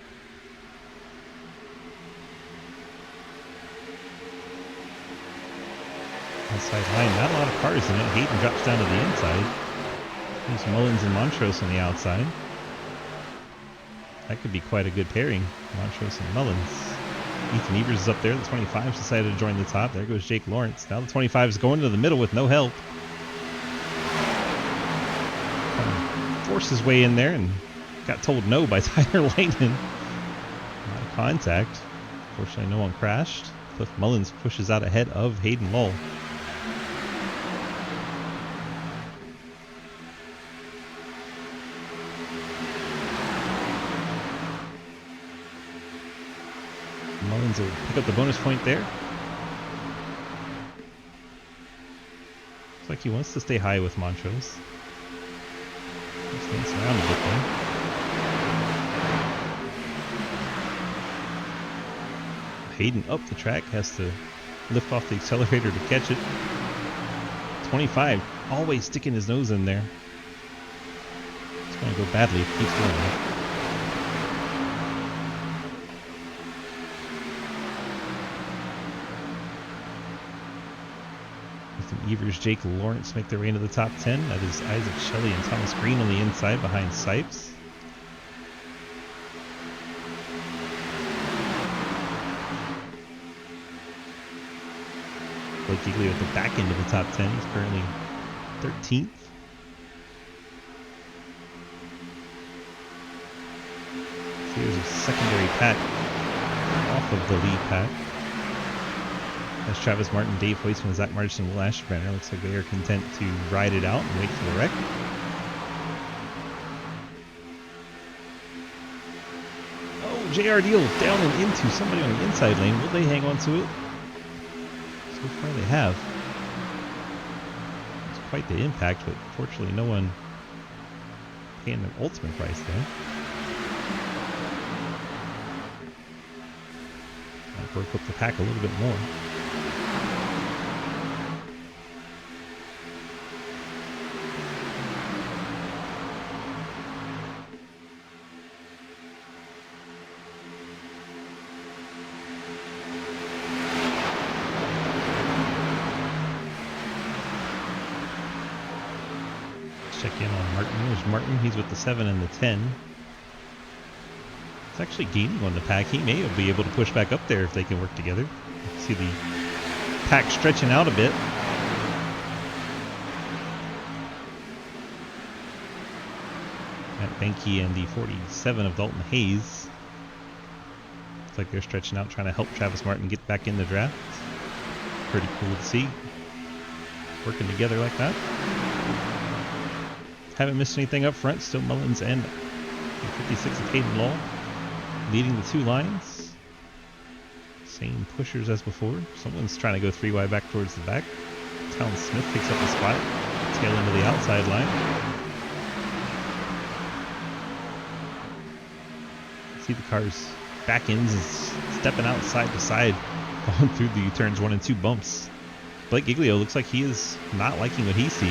Outside line, not a lot of cars in it. Hayden drops down to the inside. There's Mullins and Montrose on the outside. That could be quite a good pairing, Montrose and Mullins. Ethan Evers is up there. The 25s decided to join the top. There goes Jake Lawrence. Now the 25s going to the middle with no help. Forced his way in there and got told no by Tyler Langdon. Not a contact. Fortunately, no one crashed. Cliff Mullins pushes out ahead of Hayden Lowell. Mullins will pick up the bonus point there. Looks like he wants to stay high with Montrose. He's dancing around a bit there. Hayden up the track, has to lift off the accelerator to catch it. 25, always sticking his nose in there. It's going to go badly if he keeps doing that. Evers, Jake Lawrence make their way into the top 10. That is Isaac Shelley and Thomas Green on the inside behind Sipes. Blake Giglio at the back end of the top 10. He's currently 13th. So here's a secondary pack off of the lead pack. That's Travis Martin, Dave Hoisman, and Zach Martin, and Will Ashbrenner. Looks like they are content to ride it out and wait for the wreck. Oh, JR Deal down and into somebody on the inside lane. Will they hang on to it? So far they have. It's quite the impact, but fortunately no one paying the ultimate price there. Might work up the pack a little bit more. Check in on Martin. There's Martin. He's with the 7 and the 10. It's actually gaining on the pack. He may be able to push back up there if they can work together. See the pack stretching out a bit. Matt Benke and the 47 of Dalton Hayes. Looks like they're stretching out, trying to help Travis Martin get back in the draft. Pretty cool to see. Working together like that. Haven't missed anything up front. Still Mullins and 56 of Hayden Law leading the two lines. Same pushers as before. Someone's trying to go 3 wide back towards the back. Talon Smith picks up the spot. Tail into the outside line. See the car's back ends is stepping out side to side, going through the turns 1 and 2 bumps. Blake Giglio looks like he is not liking what he sees.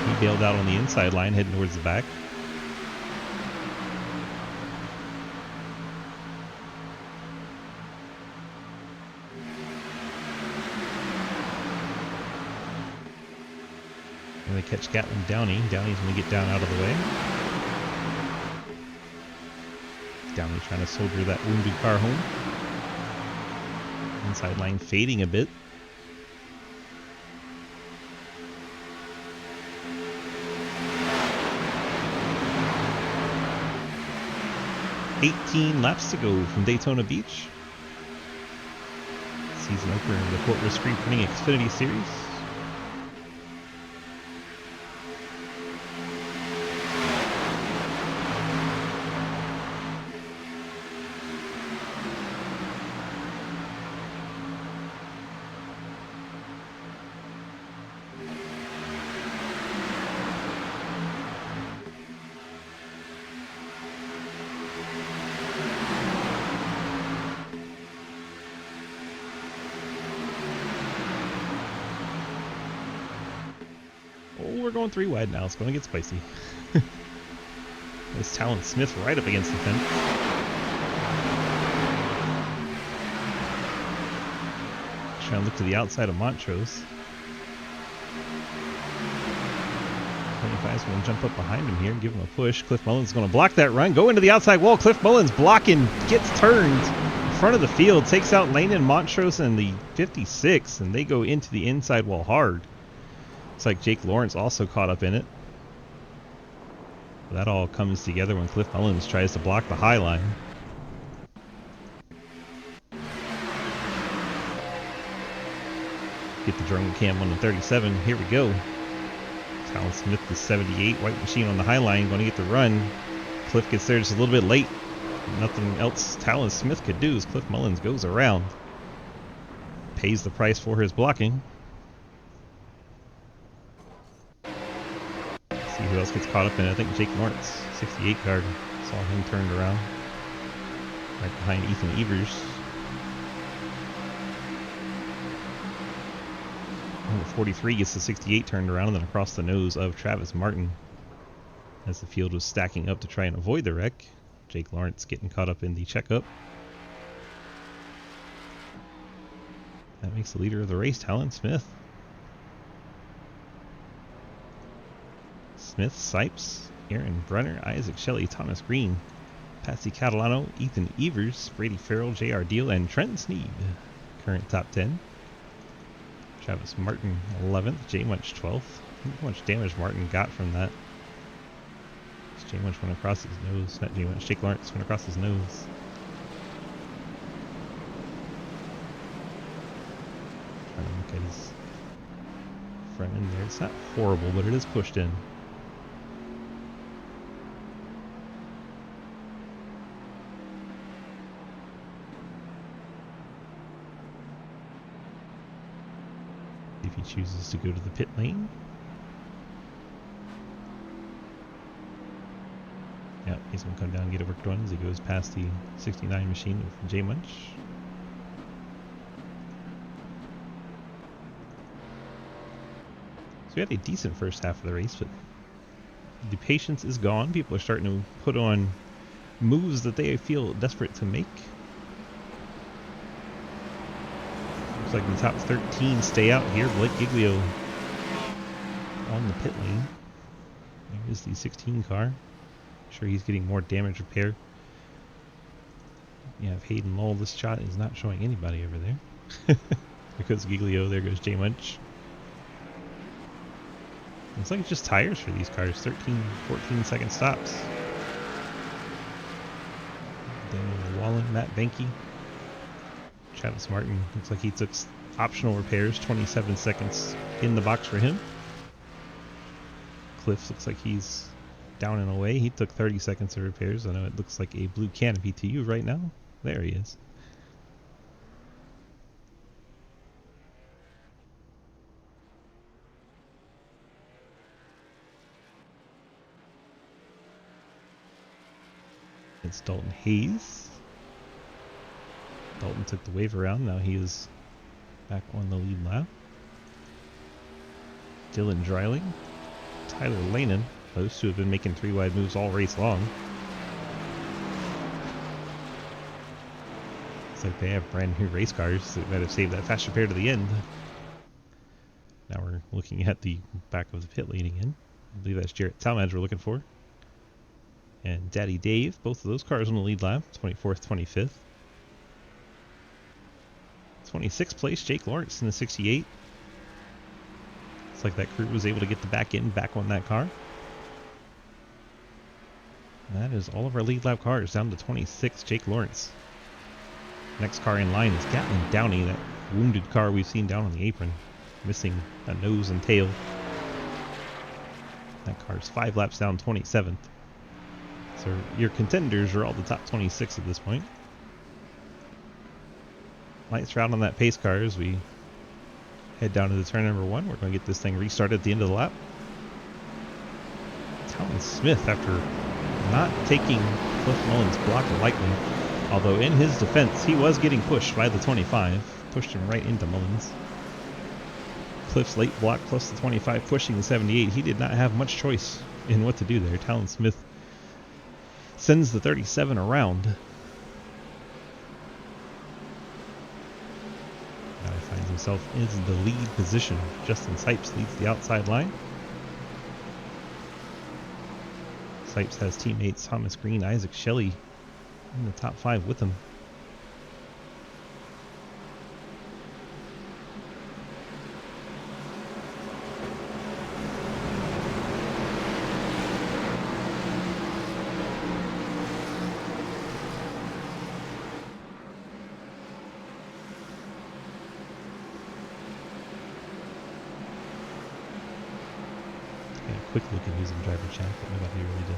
He bailed out on the inside line, heading towards the back. And they catch Gatlin Downey. Downey's going to get down out of the way. Downey trying to soldier that wounded car home. Inside line fading a bit. $18 laps to go from Daytona Beach. Season opener of the Fort Worth Screen Printing Xfinity Series. We're going 3 wide now. It's going to get spicy. There's Talon Smith right up against the fence. Trying to look to the outside of Montrose. 25's going to jump up behind him here and give him a push. Cliff Mullins going to block that run. Go into the outside wall. Cliff Mullins blocking. Gets turned in front of the field. Takes out Landon Montrose and the 56. And they go into the inside wall hard. Looks like Jake Lawrence also caught up in it. That all comes together when Cliff Mullins tries to block the high line. Get the drone cam on the 37. Here we go. Talon Smith, the 78. White Machine on the high line. Going to get the run. Cliff gets there just a little bit late. Nothing else Talon Smith could do as Cliff Mullins goes around. Pays the price for his blocking. See who else gets caught up in it. I think Jake Lawrence, 68 card. Saw him turned around. Right behind Ethan Evers. The 43 gets the 68 turned around and then across the nose of Travis Martin. As the field was stacking up to try and avoid the wreck. Jake Lawrence getting caught up in the checkup. That makes the leader of the race, Talon Smith. Smith, Sipes, Aaron Brunner, Isaac Shelley, Thomas Green, Patsy Catalano, Ethan Evers, Brady Farrell, J.R. Deal, and Trenton Sneed. Current top 10. Travis Martin, 11th. J Munch, 12th. How much damage Martin got from that? J Munch went across his nose. Not J Munch, Jake Lawrence went across his nose. Trying to look at his front end there. It's not horrible, but it is pushed in. If he chooses to go to the pit lane. Yeah, he's going to come down and get it worked on as he goes past the 69 machine of J Munch. So we had a decent first half of the race, but the patience is gone. People are starting to put on moves that they feel desperate to make. Looks like the top 13 stay out here. Blake Giglio on the pit lane. There is the 16 car. Sure, he's getting more damage repair. You have Hayden Lowell. This shot is not showing anybody over there. There goes Giglio. There goes J Munch. Looks like it's just tires for these cars. 13, 14-second stops. Daniel Wallen, Matt Benke. Travis Martin looks like he took optional repairs. 27 seconds in the box for him. Cliff looks like he's down and away. He took 30 seconds of repairs. I know it looks like a blue canopy to you right now. There he is. It's Dalton Hayes. Dalton took the wave around. Now he is back on the lead lap. Dylan Dreiling. Tyler Lanen. Those two have been making 3 wide moves all race long. It's like they have brand new race cars that might have saved that fast repair to the end. Now we're looking at the back of the pit lane again. I believe that's Jarrett Talmadge we're looking for. And Daddy Dave, both of those cars on the lead lap, 24th, 25th. 26th place, Jake Lawrence in the 68. It's like that crew was able to get the back end back on that car. And that is all of our lead lap cars down to 26, Jake Lawrence. Next car in line is Gatlin Downey, that wounded car we've seen down on the apron, missing a nose and tail. That car's 5 laps down, 27th. So your contenders are all the top 26 at this point. Lights are out on that pace car as we head down to the turn number 1. We're going to get this thing restarted at the end of the lap. Talon Smith, after not taking Cliff Mullins' block lightly, although in his defense he was getting pushed by the 25, pushed him right into Mullins. Cliff's late block plus the 25 pushing the 78. He did not have much choice in what to do there. Talon Smith sends the 37 around. Now he finds himself in the lead position. Justin Sipes leads the outside line. Sipes has teammates Thomas Green, Isaac Shelley in the top 5 with him. Quick look at who's in driver chat, but nobody really to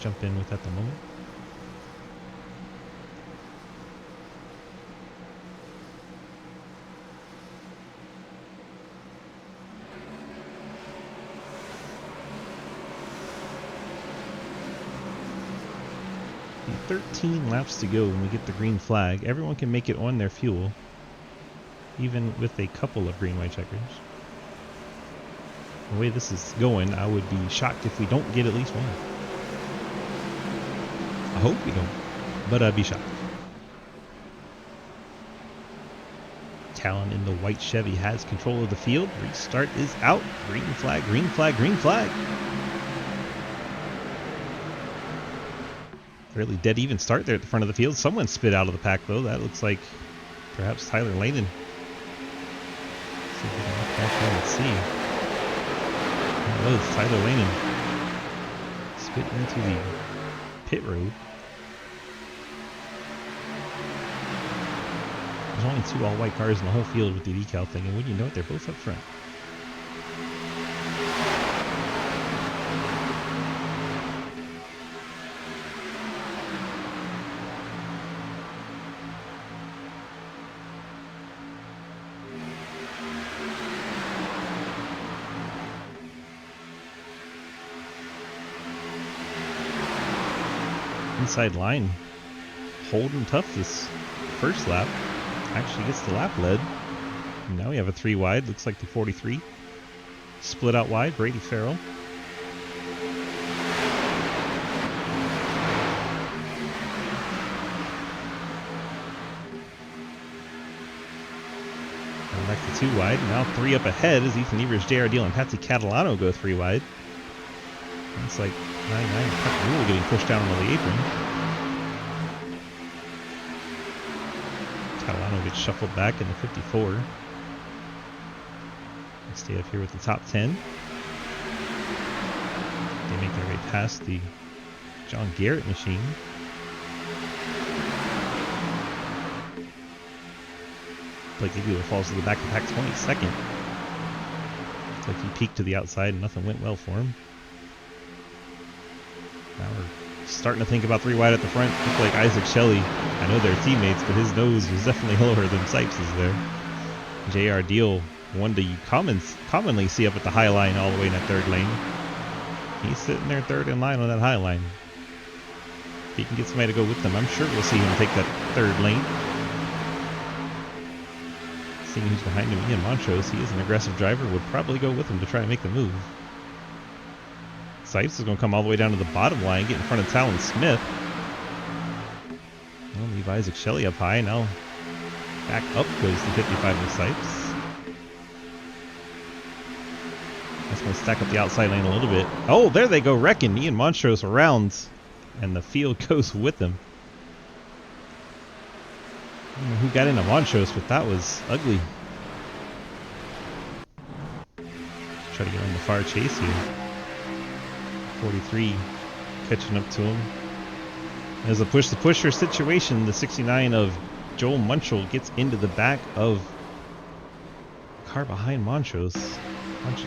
jump in with at the moment. The 13 laps to go when we get the green flag. Everyone can make it on their fuel, even with a couple of green white checkers. The way this is going, I would be shocked if we don't get at least one. I hope we don't, but I'd be shocked. Talon in the white Chevy has control of the field. Restart is out. Green flag, green flag, green flag. Really dead even start there at the front of the field. Someone spit out of the pack though. That looks like perhaps Tyler Lanen. See if we can look back there and see. It was Tyler Lanen. Spit into the pit road. There's only 2 all-white cars in the whole field with the decal thing, and when you know it, they're both up front. Inside line, holding tough this first lap. Actually gets the lap lead. And now we have a 3 wide. Looks like the 43. Split out wide. Brady Farrell. And back to 2 wide. Now 3 up ahead as Ethan Evers, J.R. Deal, and Patsy Catalano go 3 wide. It's like 99 Rule getting pushed down on the apron. Catalano gets shuffled back in the 54. They stay up here with the top 10. They make their way past the John Garrett machine. Blake Giglio falls to the back of pack 22nd. Looks like he peeked to the outside and nothing went well for him. Now we're starting to think about 3 wide at the front. Look like Isaac Shelley. I know they're teammates, but his nose was definitely lower than Sipes' there. J.R. Deal, one that you commonly see up at the high line all the way in that third lane. He's sitting there third in line on that high line. If he can get somebody to go with them, I'm sure we'll see him take that third lane. Seeing who's behind him, Ian Montrose, he is an aggressive driver, would probably go with him to try to make the move. Sipes is going to come all the way down to the bottom line, get in front of Talon Smith. We'll leave Isaac Shelley up high. Now back up goes the 55 with Sipes. That's going to stack up the outside lane a little bit. Oh, there they go wrecking. Ian Montrose around, and the field goes with them. I don't know who got into Montrose, but that was ugly. Try to get on the far chase here. 43 catching up to him. As a push-the-pusher situation, the 69 of Joel Munchell gets into the back of the car behind Montrose.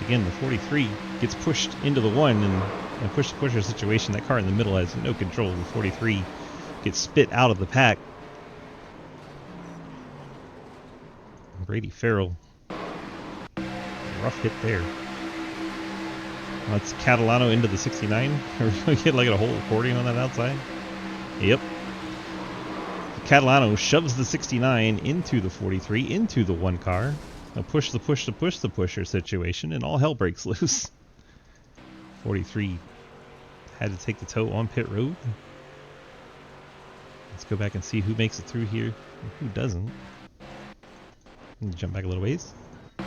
Again, the 43 gets pushed into the 1, and in a push-the-pusher situation, that car in the middle has no control. The 43 gets spit out of the pack. Brady Farrell, rough hit there. That's Catalano into the 69. Are we going to get like a whole accordion on that outside? Yep. Catalano shoves the 69 into the 43, into the 1 car. A push the pusher situation, and all hell breaks loose. 43 had to take the tow on pit road. Let's go back and see who makes it through here and who doesn't. Jump back a little ways. Oh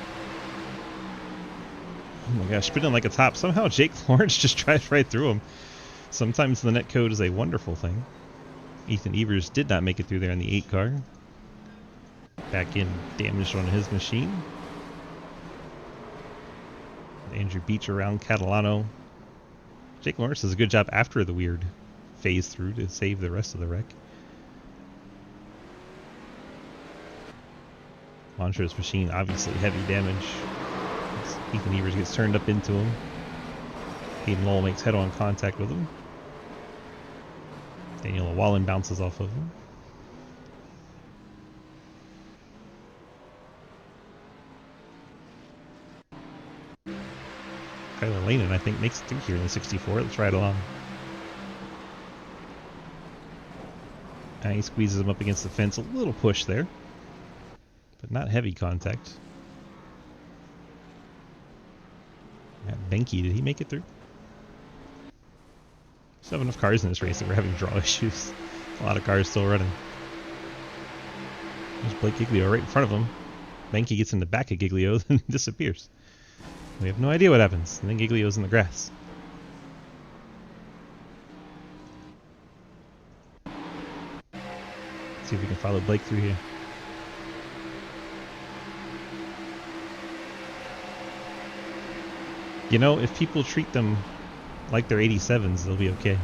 my gosh, spinning like a top. Somehow Jake Lawrence just drives right through him. Sometimes the net code is a wonderful thing. Ethan Evers did not make it through there in the 8 car. Back in, damaged on his machine. Andrew Beach around Catalano. Jake Lawrence does a good job after the weird phase through to save the rest of the wreck. Montrose's machine, obviously heavy damage. Ethan Evers gets turned up into him. Hayden Lowell makes head-on contact with him. Daniel Wallen bounces off of him. Kyler Lanen, I think, makes it through here in the 64. Let's ride along. And he squeezes him up against the fence. A little push there, but not heavy contact. Matt Benke, did he make it through? Still have enough cars in this race that we're having draw issues. A lot of cars still running. There's Blake Giglio right in front of him. Benke gets in the back of Giglio and disappears. We have no idea what happens. And then Giglio's in the grass. Let's see if we can follow Blake through here. You know, if people treat them like they're 87s, they'll be okay.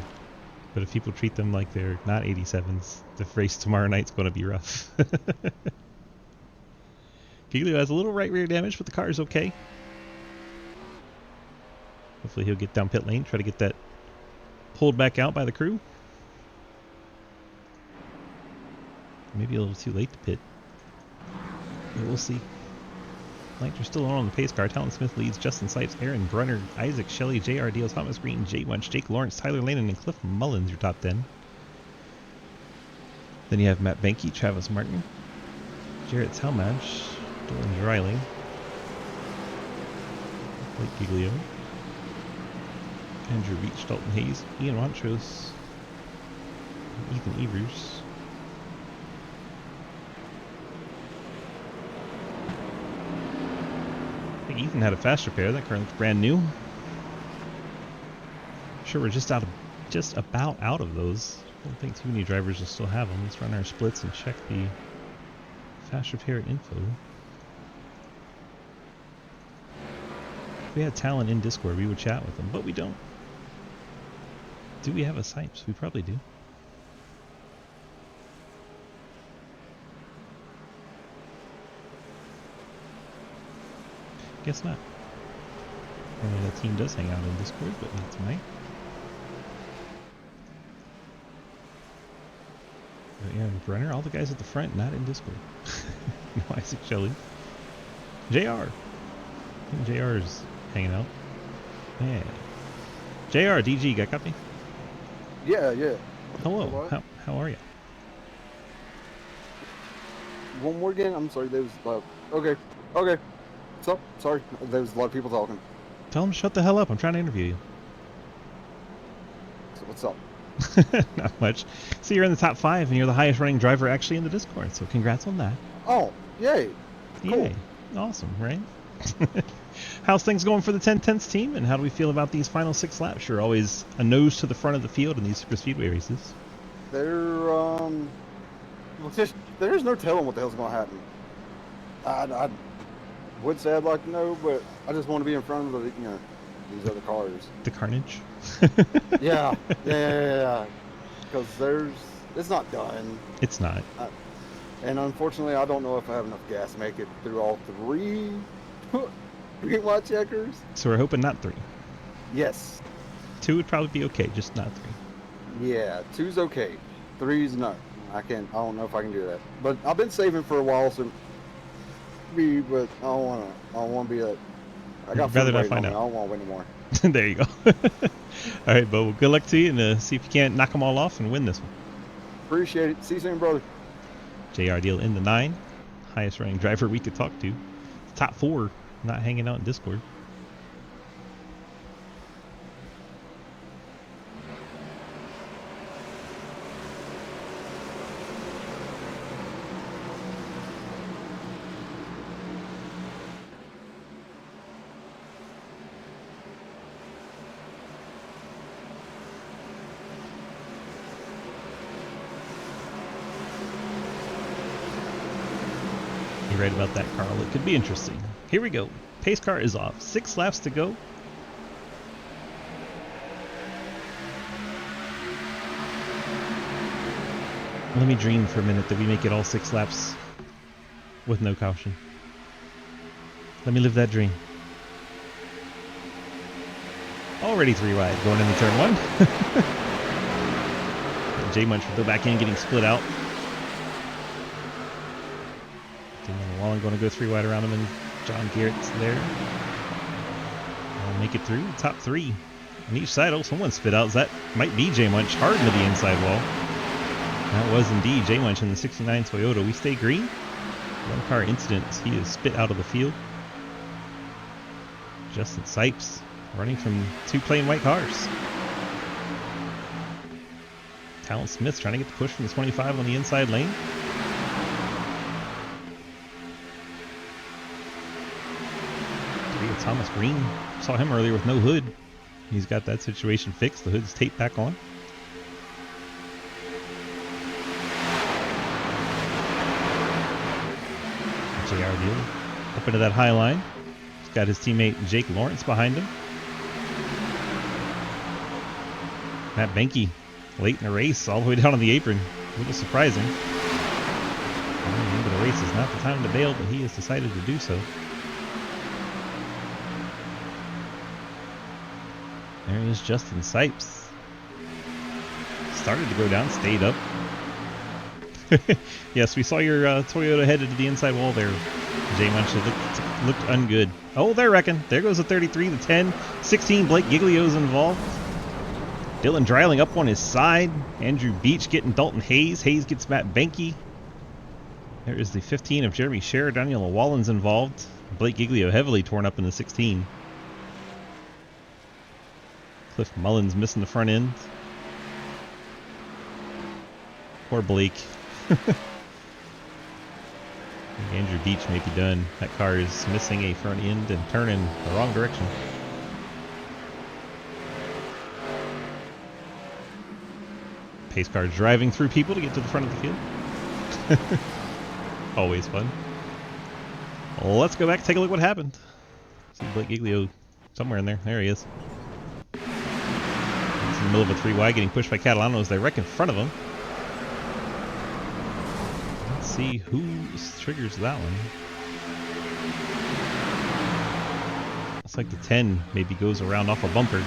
But if people treat them like they're not 87s, the race tomorrow night's going to be rough. Giglio has a little right rear damage, but the car is okay. Hopefully he'll get down pit lane, try to get that pulled back out by the crew. Maybe a little too late to pit. But we'll see. Lights are still on the pace car. Talon Smith leads. Justin Sipes, Aaron Brunner, Isaac Shelley, J.R. Deal, Thomas Green, Jay Munch, Jake Lawrence, Tyler Lanen, and Cliff Mullins, your top 10. Then you have Matt Benke, Travis Martin, Jarrett Talmadge, Dylan Riley, Blake Giglio, Andrew Beach, Dalton Hayes, Ian Montrose, Ethan Evers. I think Ethan had a fast repair. That car looks brand new. sure we're just about out of those. I don't think too many drivers will still have them. Let's run our splits and check the fast repair info. If we had talent in Discord, we would chat with them, but we don't. Do we have a Sipes? We probably do. Guess not. Apparently that team does hang out in Discord, but not tonight. Aaron Brenner, all the guys at the front, not in Discord. No Isaac Shelley. JR. I think JR is hanging out. Yeah. JR, DG, got copy? Yeah, yeah. Hello. What? How are you? One more again? I'm sorry, there was okay. Okay. What's up? Sorry, there was a lot of people talking. Tell them to shut the hell up. I'm trying to interview you. So what's up? Not much. So you're in the top 5 and you're the highest running driver actually in the Discord. So congrats on that. Oh, yay. Cool. Yay. Awesome, right? How's things going for the 10/10s team, and how do we feel about these final 6 laps? You're always a nose to the front of the field in these super speedway races. There's no telling what the hell's gonna happen. I would say I'd like to know, but I just want to be in front of the, these other cars. The carnage. Yeah. Because it's not done. It's not. And unfortunately, I don't know if I have enough gas to make it through all 3 green light checkers. So we're hoping not 3. Yes. 2 would probably be okay, just not 3. Yeah, 2's okay. 3's no. I don't know if I can do that. But I've been saving for a while, but I don't want to be a. I got rather food not waiting find on me. out. I don't want to win anymore. There you go. All right, Bo. Well, good luck to you, and see if you can't knock them all off and win this one. Appreciate it. See you soon, brother. JR Deal in the 9, highest running driver we could talk to. Top 4, not hanging out in Discord. You're right about that, Carl. It could be interesting. Here we go. Pace car is off. 6 laps to go. Let me dream for a minute that we make it all 6 laps with no caution. Let me live that dream. Already 3 wide going into turn 1. J Munch will go back in, getting split out. Daniel Wallen going to go 3 wide around him, and John Garrett's there. I'll make it through. Top 3 on each side. Oh, someone spit out. That might be J Munch hard into the inside wall. That was indeed J Munch in the 69 Toyota. We stay green. 1 car incident. He is spit out of the field. Justin Sipes running from 2 plain white cars. Talon Smith trying to get the push from the 25 on the inside lane. Thomas Green, saw him earlier with no hood. He's got that situation fixed. The hood's taped back on. JR Deal up into that high line. He's got his teammate Jake Lawrence behind him. Matt Benke late in the race, all the way down on the apron. A little surprising. The end of the race is not the time to bail, but he has decided to do so. There is Justin Sipes. Started to go down, stayed up. Yes, we saw your Toyota headed to the inside wall there, J Munch. It looked ungood. Oh, they're wrecking. There goes the 33, the 10, 16. Blake Giglio's involved. Dylan Dreiling up on his side. Andrew Beach getting Dalton Hayes. Hayes gets Matt Benke. There is the 15 of Jeremy Scherer. Daniel Wallen's involved. Blake Giglio heavily torn up in the 16. Cliff Mullins missing the front end. Poor Blake. Andrew Beach may be done. That car is missing a front end and turning the wrong direction. Pace car driving through people to get to the front of the field. Always fun. Let's go back and take a look what happened. See Blake Giglio somewhere in there. There he is. He's in the middle of a 3 wide, getting pushed by Catalano as they wreck in front of him. Let's see who triggers that one. Looks like the 10 maybe goes around off a bumper.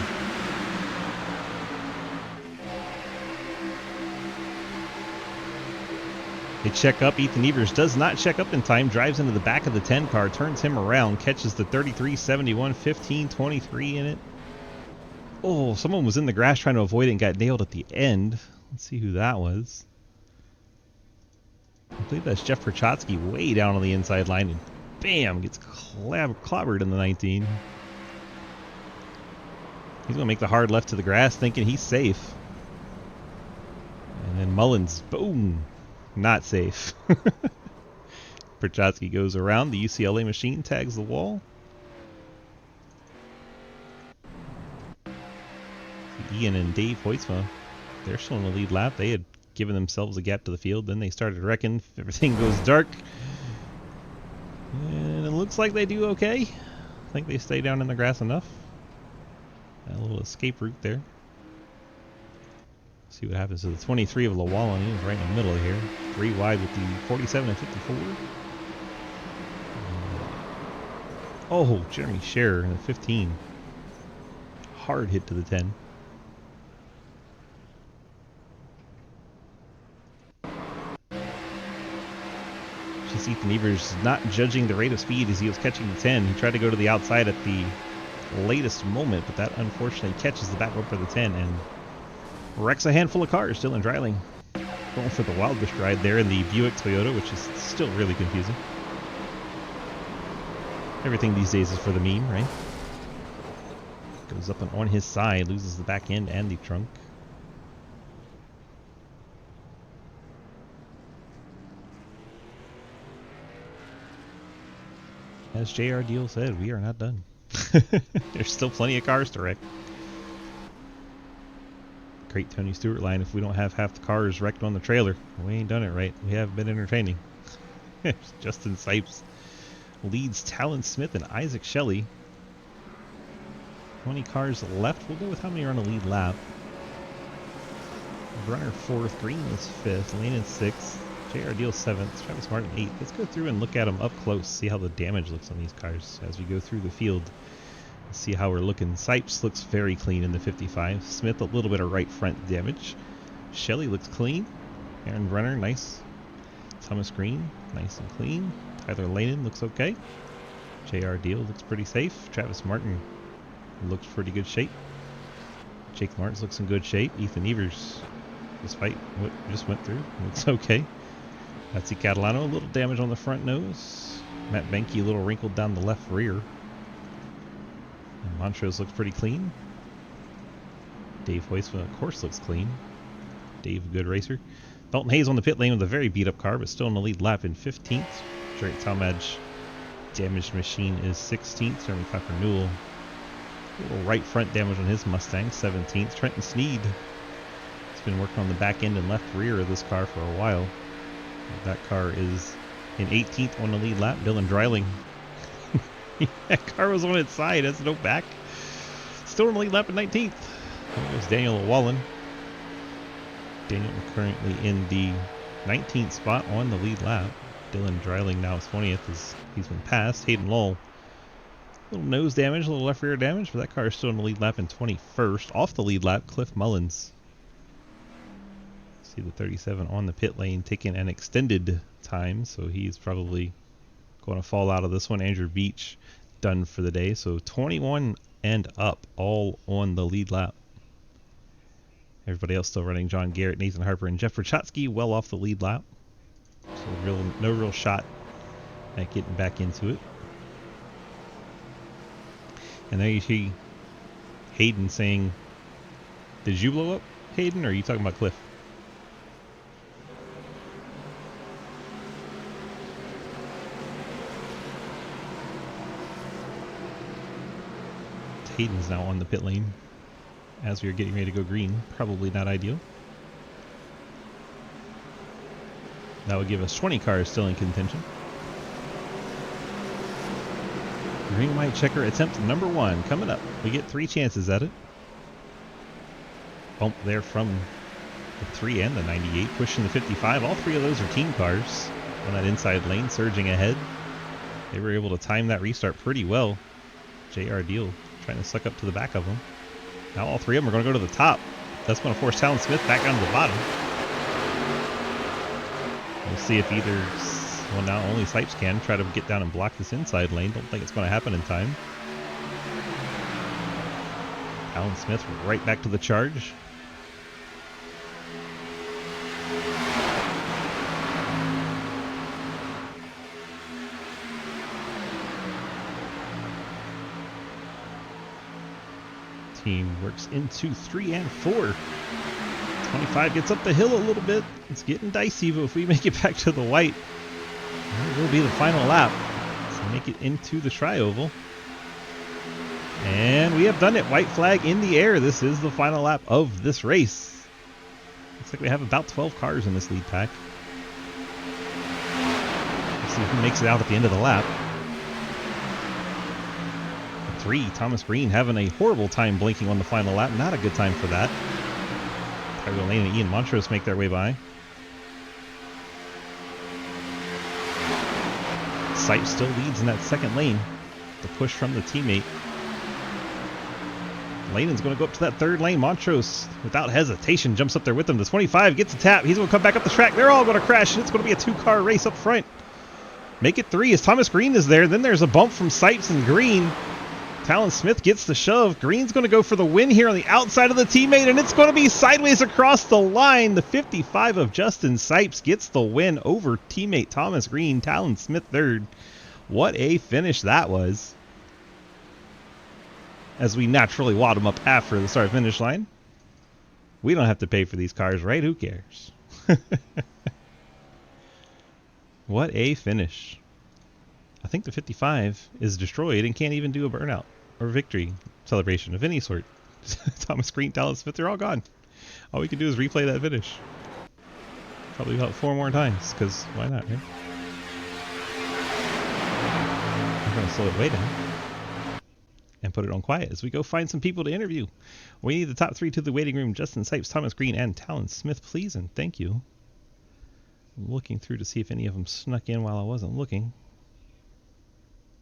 They check up. Ethan Evers does not check up in time. Drives into the back of the 10 car. Turns him around. Catches the 33, 71, 15, 23 in it. Oh, someone was in the grass trying to avoid it and got nailed at the end. Let's see who that was. I believe that's Jeff Prochatsky way down on the inside line. And bam! Gets clobbered in the 19. He's going to make the hard left to the grass thinking he's safe. And then Mullins, boom! Not safe. Prochatsky goes around. The UCLA machine tags the wall. Ian and Dave Hoytsma, they're still in the lead lap. They had given themselves a gap to the field. Then they started wrecking. Everything goes dark. And it looks like they do okay. I think they stay down in the grass enough. A little escape route there. See what happens to the 23 of Llewellyn. He was right in the middle here. 3 wide with the 47 and 54. Oh, Jeremy Scherer in the 15. Hard hit to the 10. Just Ethan Evers not judging the rate of speed as he was catching the 10. He tried to go to the outside at the latest moment, but that unfortunately catches the back bumper of the 10 and wrecks a handful of cars. Dylan Dreiling going for the Wildbush ride there in the Buick Toyota, which is still really confusing. Everything these days is for the meme, right? Goes up and on his side, loses the back end and the trunk. As JR Deal said, we are not done. There's still plenty of cars to wreck. Great Tony Stewart line, if we don't have half the cars wrecked on the trailer, we ain't done it right. We haven't been entertaining. Justin Sipes leads Talon Smith and Isaac Shelley. 20 cars left. We'll go with how many are on the lead lap. Brunner 4th, Green is 5th, Lane is 6th, JR Deal 7th, Travis Martin 8th. Let's go through and look at them up close, see how the damage looks on these cars as we go through the field. Let's see how we're looking. Sipes looks very clean in the 55. Smith, a little bit of right front damage. Shelley looks clean. Aaron Brunner, nice. Thomas Green, nice and clean. Tyler Lanen looks okay. JR Deal looks pretty safe. Travis Martin looks pretty good shape. Jake Lawrence looks in good shape. Ethan Evers, despite what just went through, looks okay. Patsy Catalano, a little damage on the front nose. Matt Benke, a little wrinkled down the left rear. And Montrose looks pretty clean. Dave Hoytsma, of course, looks clean. Dave, a good racer. Dalton Hayes on the pit lane with a very beat-up car, but still in the lead lap in 15th. Drake Talmadge, damaged machine, is 16th. Jeremy Clapper Newell, a little right front damage on his Mustang, 17th. Trenton Sneed has been working on the back end and left rear of this car for a while. That car is in 18th on the lead lap. Dylan Dreiling, that car was on its side, has no back. Still in the lead lap in 19th. There's Daniel Llewellyn. Daniel currently in the 19th spot on the lead lap. Dylan Dreiling now is 20th as he's been passed. Hayden Lull, a little nose damage, a little left rear damage, but that car is still in the lead lap in 21st. Off the lead lap, Cliff Mullins. See the 37 on the pit lane taking an extended time, so he's probably going to fall out of this one. Andrew Beach done for the day, so 21 and up all on the lead lap. Everybody else still running. John Garrett, Nathan Harper, and Jeff Prochatsky well off the lead lap. So no real shot at getting back into it. And there you see Hayden saying, "Did you blow up, Hayden, or are you talking about Cliff?" Hayden's now on the pit lane as we are getting ready to go green. Probably not ideal. That would give us 20 cars still in contention. Green white checker attempt number 1 coming up. We get 3 chances at it. Bump there from the 3 and the 98, pushing the 55. All 3 of those are team cars on that inside lane, surging ahead. They were able to time that restart pretty well. JR Deal trying to suck up to the back of them. Now all 3 of them are going to go to the top. That's going to force Talon Smith back down to the bottom. We'll see if either, well, now only Sipes can try to get down and block this inside lane. Don't think it's going to happen in time. Talon Smith right back to the charge. Team works into 3 and 4. 25 gets up the hill a little bit. It's getting dicey, but if we make it back to the white, it will be the final lap. So make it into the tri-oval. And we have done it. White flag in the air. This is the final lap of this race. Looks like we have about 12 cars in this lead pack. Let's see who makes it out at the end of the lap. 3, Thomas Green having a horrible time blinking on the final lap. Not a good time for that. Tyler Lane and Ian Montrose make their way by. Sipes still leads in that second lane. The push from the teammate. Lanen's going to go up to that third lane. Montrose, without hesitation, jumps up there with him. The 25 gets a tap. He's going to come back up the track. They're all going to crash, and it's going to be a 2-car race up front. Make it 3 as Thomas Green is there. Then there's a bump from Sipes and Green. Talon Smith gets the shove. Green's going to go for the win here on the outside of the teammate, and it's going to be sideways across the line. The 55 of Justin Sipes gets the win over teammate Thomas Green. Talon Smith third. What a finish that was. As we naturally wad them up after the start-finish line. We don't have to pay for these cars, right? Who cares? What a finish. I think the 55 is destroyed and can't even do a burnout or victory celebration of any sort. Thomas Green, Talon Smith, they're all gone. All we can do is replay that finish. Probably about 4 more times, because why not, right? I'm going to slow it way down and put it on quiet as we go find some people to interview. We need the top 3 to the waiting room. Justin Sipes, Thomas Green, and Talon Smith, please, and thank you. I'm looking through to see if any of them snuck in while I wasn't looking.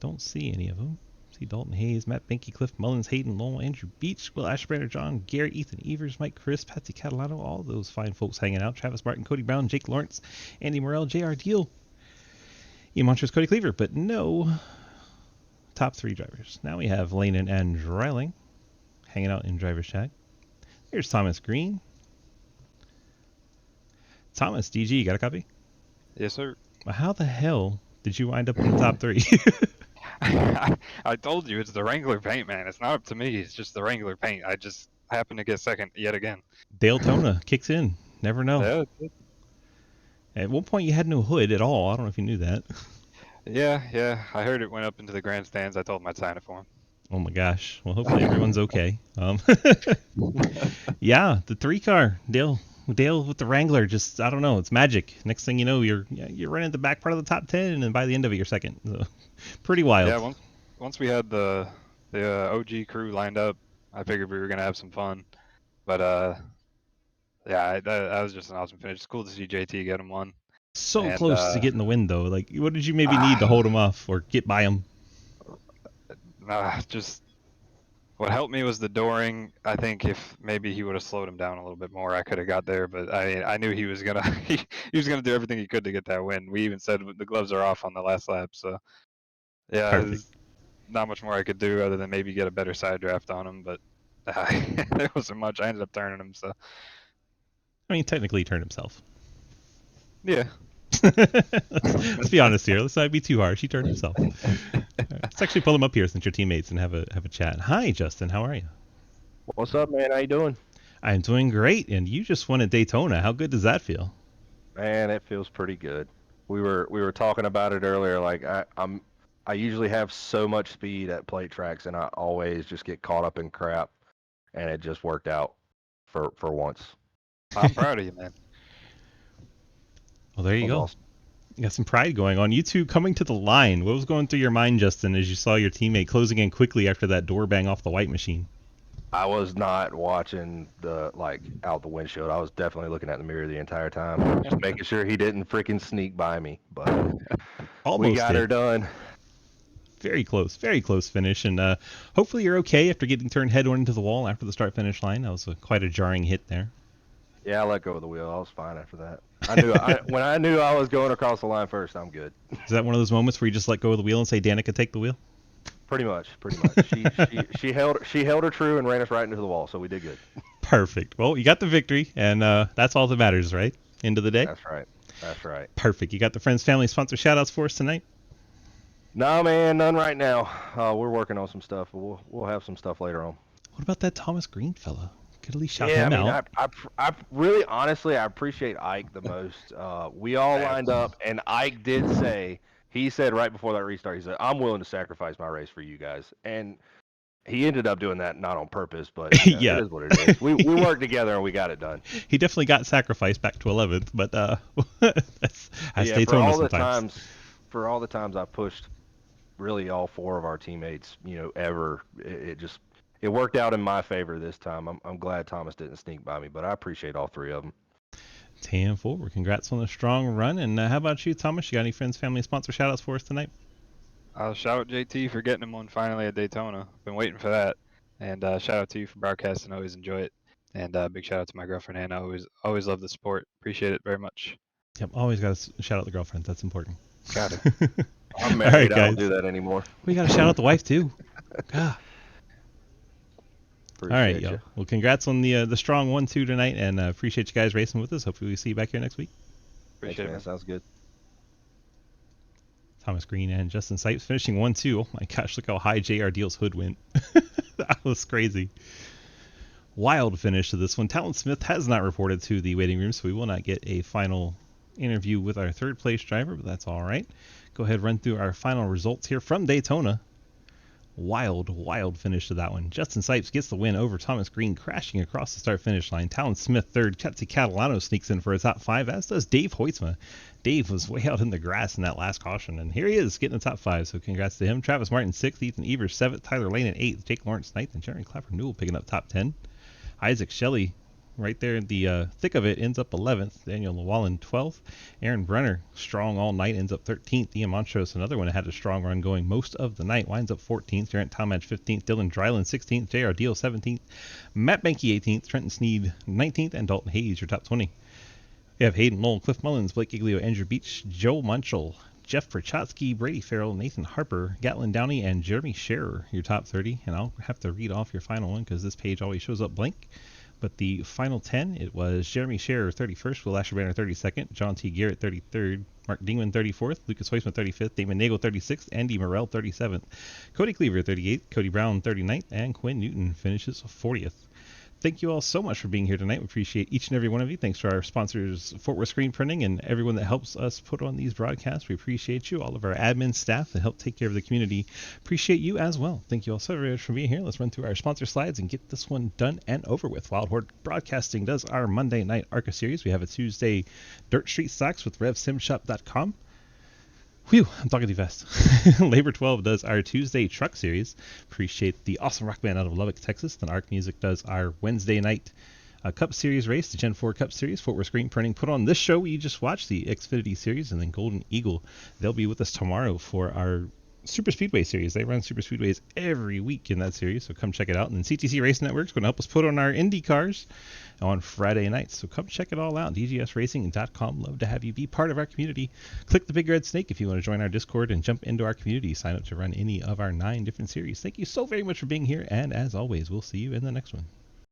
Don't see any of them. See Dalton Hayes, Matt Benke, Cliff Mullins, Hayden Lowell, Andrew Beach, Will Ashbrander, John Garrett, Ethan Evers, Mike Chris, Patsy Catalano, all those fine folks hanging out. Travis Martin, Cody Brown, Jake Lawrence, Andy Morrell, JR Deal, Ian Montrose, Cody Cleaver, but no top 3 drivers. Now we have Lanen and Dreiling hanging out in driver's chat. Here's Thomas Green. Thomas, DG, you got a copy? Yes, sir. How the hell did you wind up in the top 3? I told you it's the Wrangler paint, man. It's not up to me. It's just the Wrangler paint. I just happened to get second yet again. Daytona kicks in. Never know. Yeah, At one point, you had no hood at all. I don't know if you knew that. yeah. I heard it went up into the grandstands. I told him I'd sign it for him. Oh my gosh. Well, hopefully everyone's okay. Yeah, the 3-car. Dale with the Wrangler. Just, I don't know. It's magic. Next thing you know, you're running the back part of the top 10, and then by the end of it, you're second. So, pretty wild. Yeah, once we had the OG crew lined up, I figured we were gonna have some fun. But yeah, that was just an awesome finish. It's cool to see JT get him one. So close to getting the win, though. Like, what did you maybe need to hold him off or get by him? Just what helped me was the dooring. I think if maybe he would have slowed him down a little bit more, I could have got there. But I knew he was gonna he was gonna do everything he could to get that win. We even said the gloves are off on the last lap. So yeah, there's not much more I could do other than maybe get a better side draft on him. But there wasn't much. I ended up turning him. So I mean, technically, he turned himself. yeah. Let's be honest here. Let's not be too harsh. He turned himself. Let's actually pull him up here since you're teammates and have a chat. Hi, Justin. How are you? What's up, man? How you doing? I'm doing great, and you just won at Daytona. How good does that feel? Man, it feels pretty good. We were talking about it earlier. Like I usually have so much speed at plate tracks, and I always just get caught up in crap, and it just worked out for once. I'm proud of you, man. Well, there you That was go. awesome. You got some pride going on. You two coming to the line. What was going through your mind, Justin, as you saw your teammate closing in quickly after that door bang off the white machine? I was not watching out the windshield. I was definitely looking at the mirror the entire time, just making sure he didn't freaking sneak by me. But we Almost got her did. done. Very close finish. And hopefully you're okay after getting turned head on into the wall after the start-finish line. That was quite a jarring hit there. Yeah, I let go of the wheel. I was fine after that. When I knew I was going across the line first, I'm good. Is that one of those moments where you just let go of the wheel and say, Danica, take the wheel? Pretty much. She held her true and ran us right into the wall, so we did good. Perfect. Well, you got the victory, and that's all that matters, right? End of the day? That's right. That's right. Perfect. You got the friends, family, sponsor shout-outs for us tonight? No, man, none right now. We're working on some stuff, but we'll have some stuff later on. What about that Thomas Green fella? Could at least shout Yeah, him I mean, out. I really, honestly, I appreciate Ike the most. We all lined up, and Ike did say, he said right before that restart, he said, I'm willing to sacrifice my race for you guys. And he ended up doing that not on purpose, but it Yeah. is what it is. We worked together and we got it done. He definitely got sacrificed back to 11th, but that's Yeah, Daytona sometimes. for all the times I pushed really all four of our teammates, ever, it worked out in my favor this time. I'm glad Thomas didn't sneak by me, but I appreciate all three of them. 10-4. Congrats on a strong run. And how about you, Thomas? You got any friends, family, sponsor shout-outs for us tonight? I'll shout out JT for getting him one finally at Daytona. Been waiting for that. And shout out to you for broadcasting. Always enjoy it. And big shout out to my girlfriend Hannah. Always love the support. Appreciate it very much. Yep, always got to shout out the girlfriend. That's important. Got it. I'm All married. right, I don't guys. do that anymore. We got to shout out the wife, too. God. All right, Appreciate y'all. you. Well, congrats on the strong 1-2 tonight, and appreciate you guys racing with us. Hopefully we see you back here next week. Thanks, Appreciate man. it. Sounds good. Thomas Green and Justin Sipes finishing 1-2. Oh my gosh, look how high JR Deal's hood went. That was crazy. Wild finish to this one. Talon Smith has not reported to the waiting room, so we will not get a final interview with our third place driver, but that's all right. Go ahead and run through our final results here from Daytona. Wild finish to that one. Justin Sipes gets the win over Thomas Green, crashing across the start-finish line. Talon Smith third. Betsy Catalano sneaks in for a top 5, as does Dave Hoytsma. Dave was way out in the grass in that last caution, and here he is getting the top 5, so congrats to him. Travis Martin 6th, Ethan Evers 7th, Tyler Lane at 8th, Jake Lawrence 9th, and Jeremy Clapper Newell picking up top 10. Isaac Shelley right there in the thick of it ends up 11th. Daniel Llewellyn 12th. Aaron Brenner, strong all night, ends up 13th. Ian Montrose, another one that had a strong run going most of the night, winds up 14th. Jarrett Talmadge 15th. Dylan Dryland 16th. JR Deal 17th. Matt Benke 18th. Trenton Sneed 19th. And Dalton Hayes, your top 20. We have Hayden Lowell, Cliff Mullins, Blake Giglio, Andrew Beach, Joe Munchell, Jeff Prochatsky, Brady Farrell, Nathan Harper, Gatlin Downey, and Jeremy Scherer, your top 30. And I'll have to read off your final one because this page always shows up blank. But the final 10, it was Jeremy Scherer 31st, Will Asher-Banner 32nd, John T. Garrett 33rd, Mark Dingman 34th, Lucas Weisman 35th, Damon Nagel 36th, Andy Morrell 37th, Cody Cleaver 38th, Cody Brown 39th, and Quinn Newton finishes 40th. Thank you all so much for being here tonight. We appreciate each and every one of you. Thanks to our sponsors, Fort Worth Screen Printing, and everyone that helps us put on these broadcasts. We appreciate you. All of our admin staff that help take care of the community. Appreciate you as well. Thank you all so very much for being here. Let's run through our sponsor slides and get this one done and over with. Wild Horde Broadcasting does our Monday night ARCA series. We have a Tuesday Dirt Street Stocks with RevSimShop.com. Whew, I'm talking too fast. Labor 12 does our Tuesday truck series. Appreciate the awesome rock band out of Lubbock, Texas. Then Arc Music does our Wednesday night Cup Series race, the Gen 4 Cup Series. Fort Worth Screen Printing put on this show you just watched, the Xfinity series, and then Golden Eagle. They'll be with us tomorrow for our Super Speedway series. They run Super Speedways every week in that series, so come check it out. And then CTC Race Network is going to help us put on our Indy cars on Friday nights, so come check it all out. DGSRacing.com. Love to have you be part of our community. Click the big red snake if you want to join our Discord and jump into our community. Sign up to run any of our 9 different series. Thank you so very much for being here, and as always, we'll see you in the next one.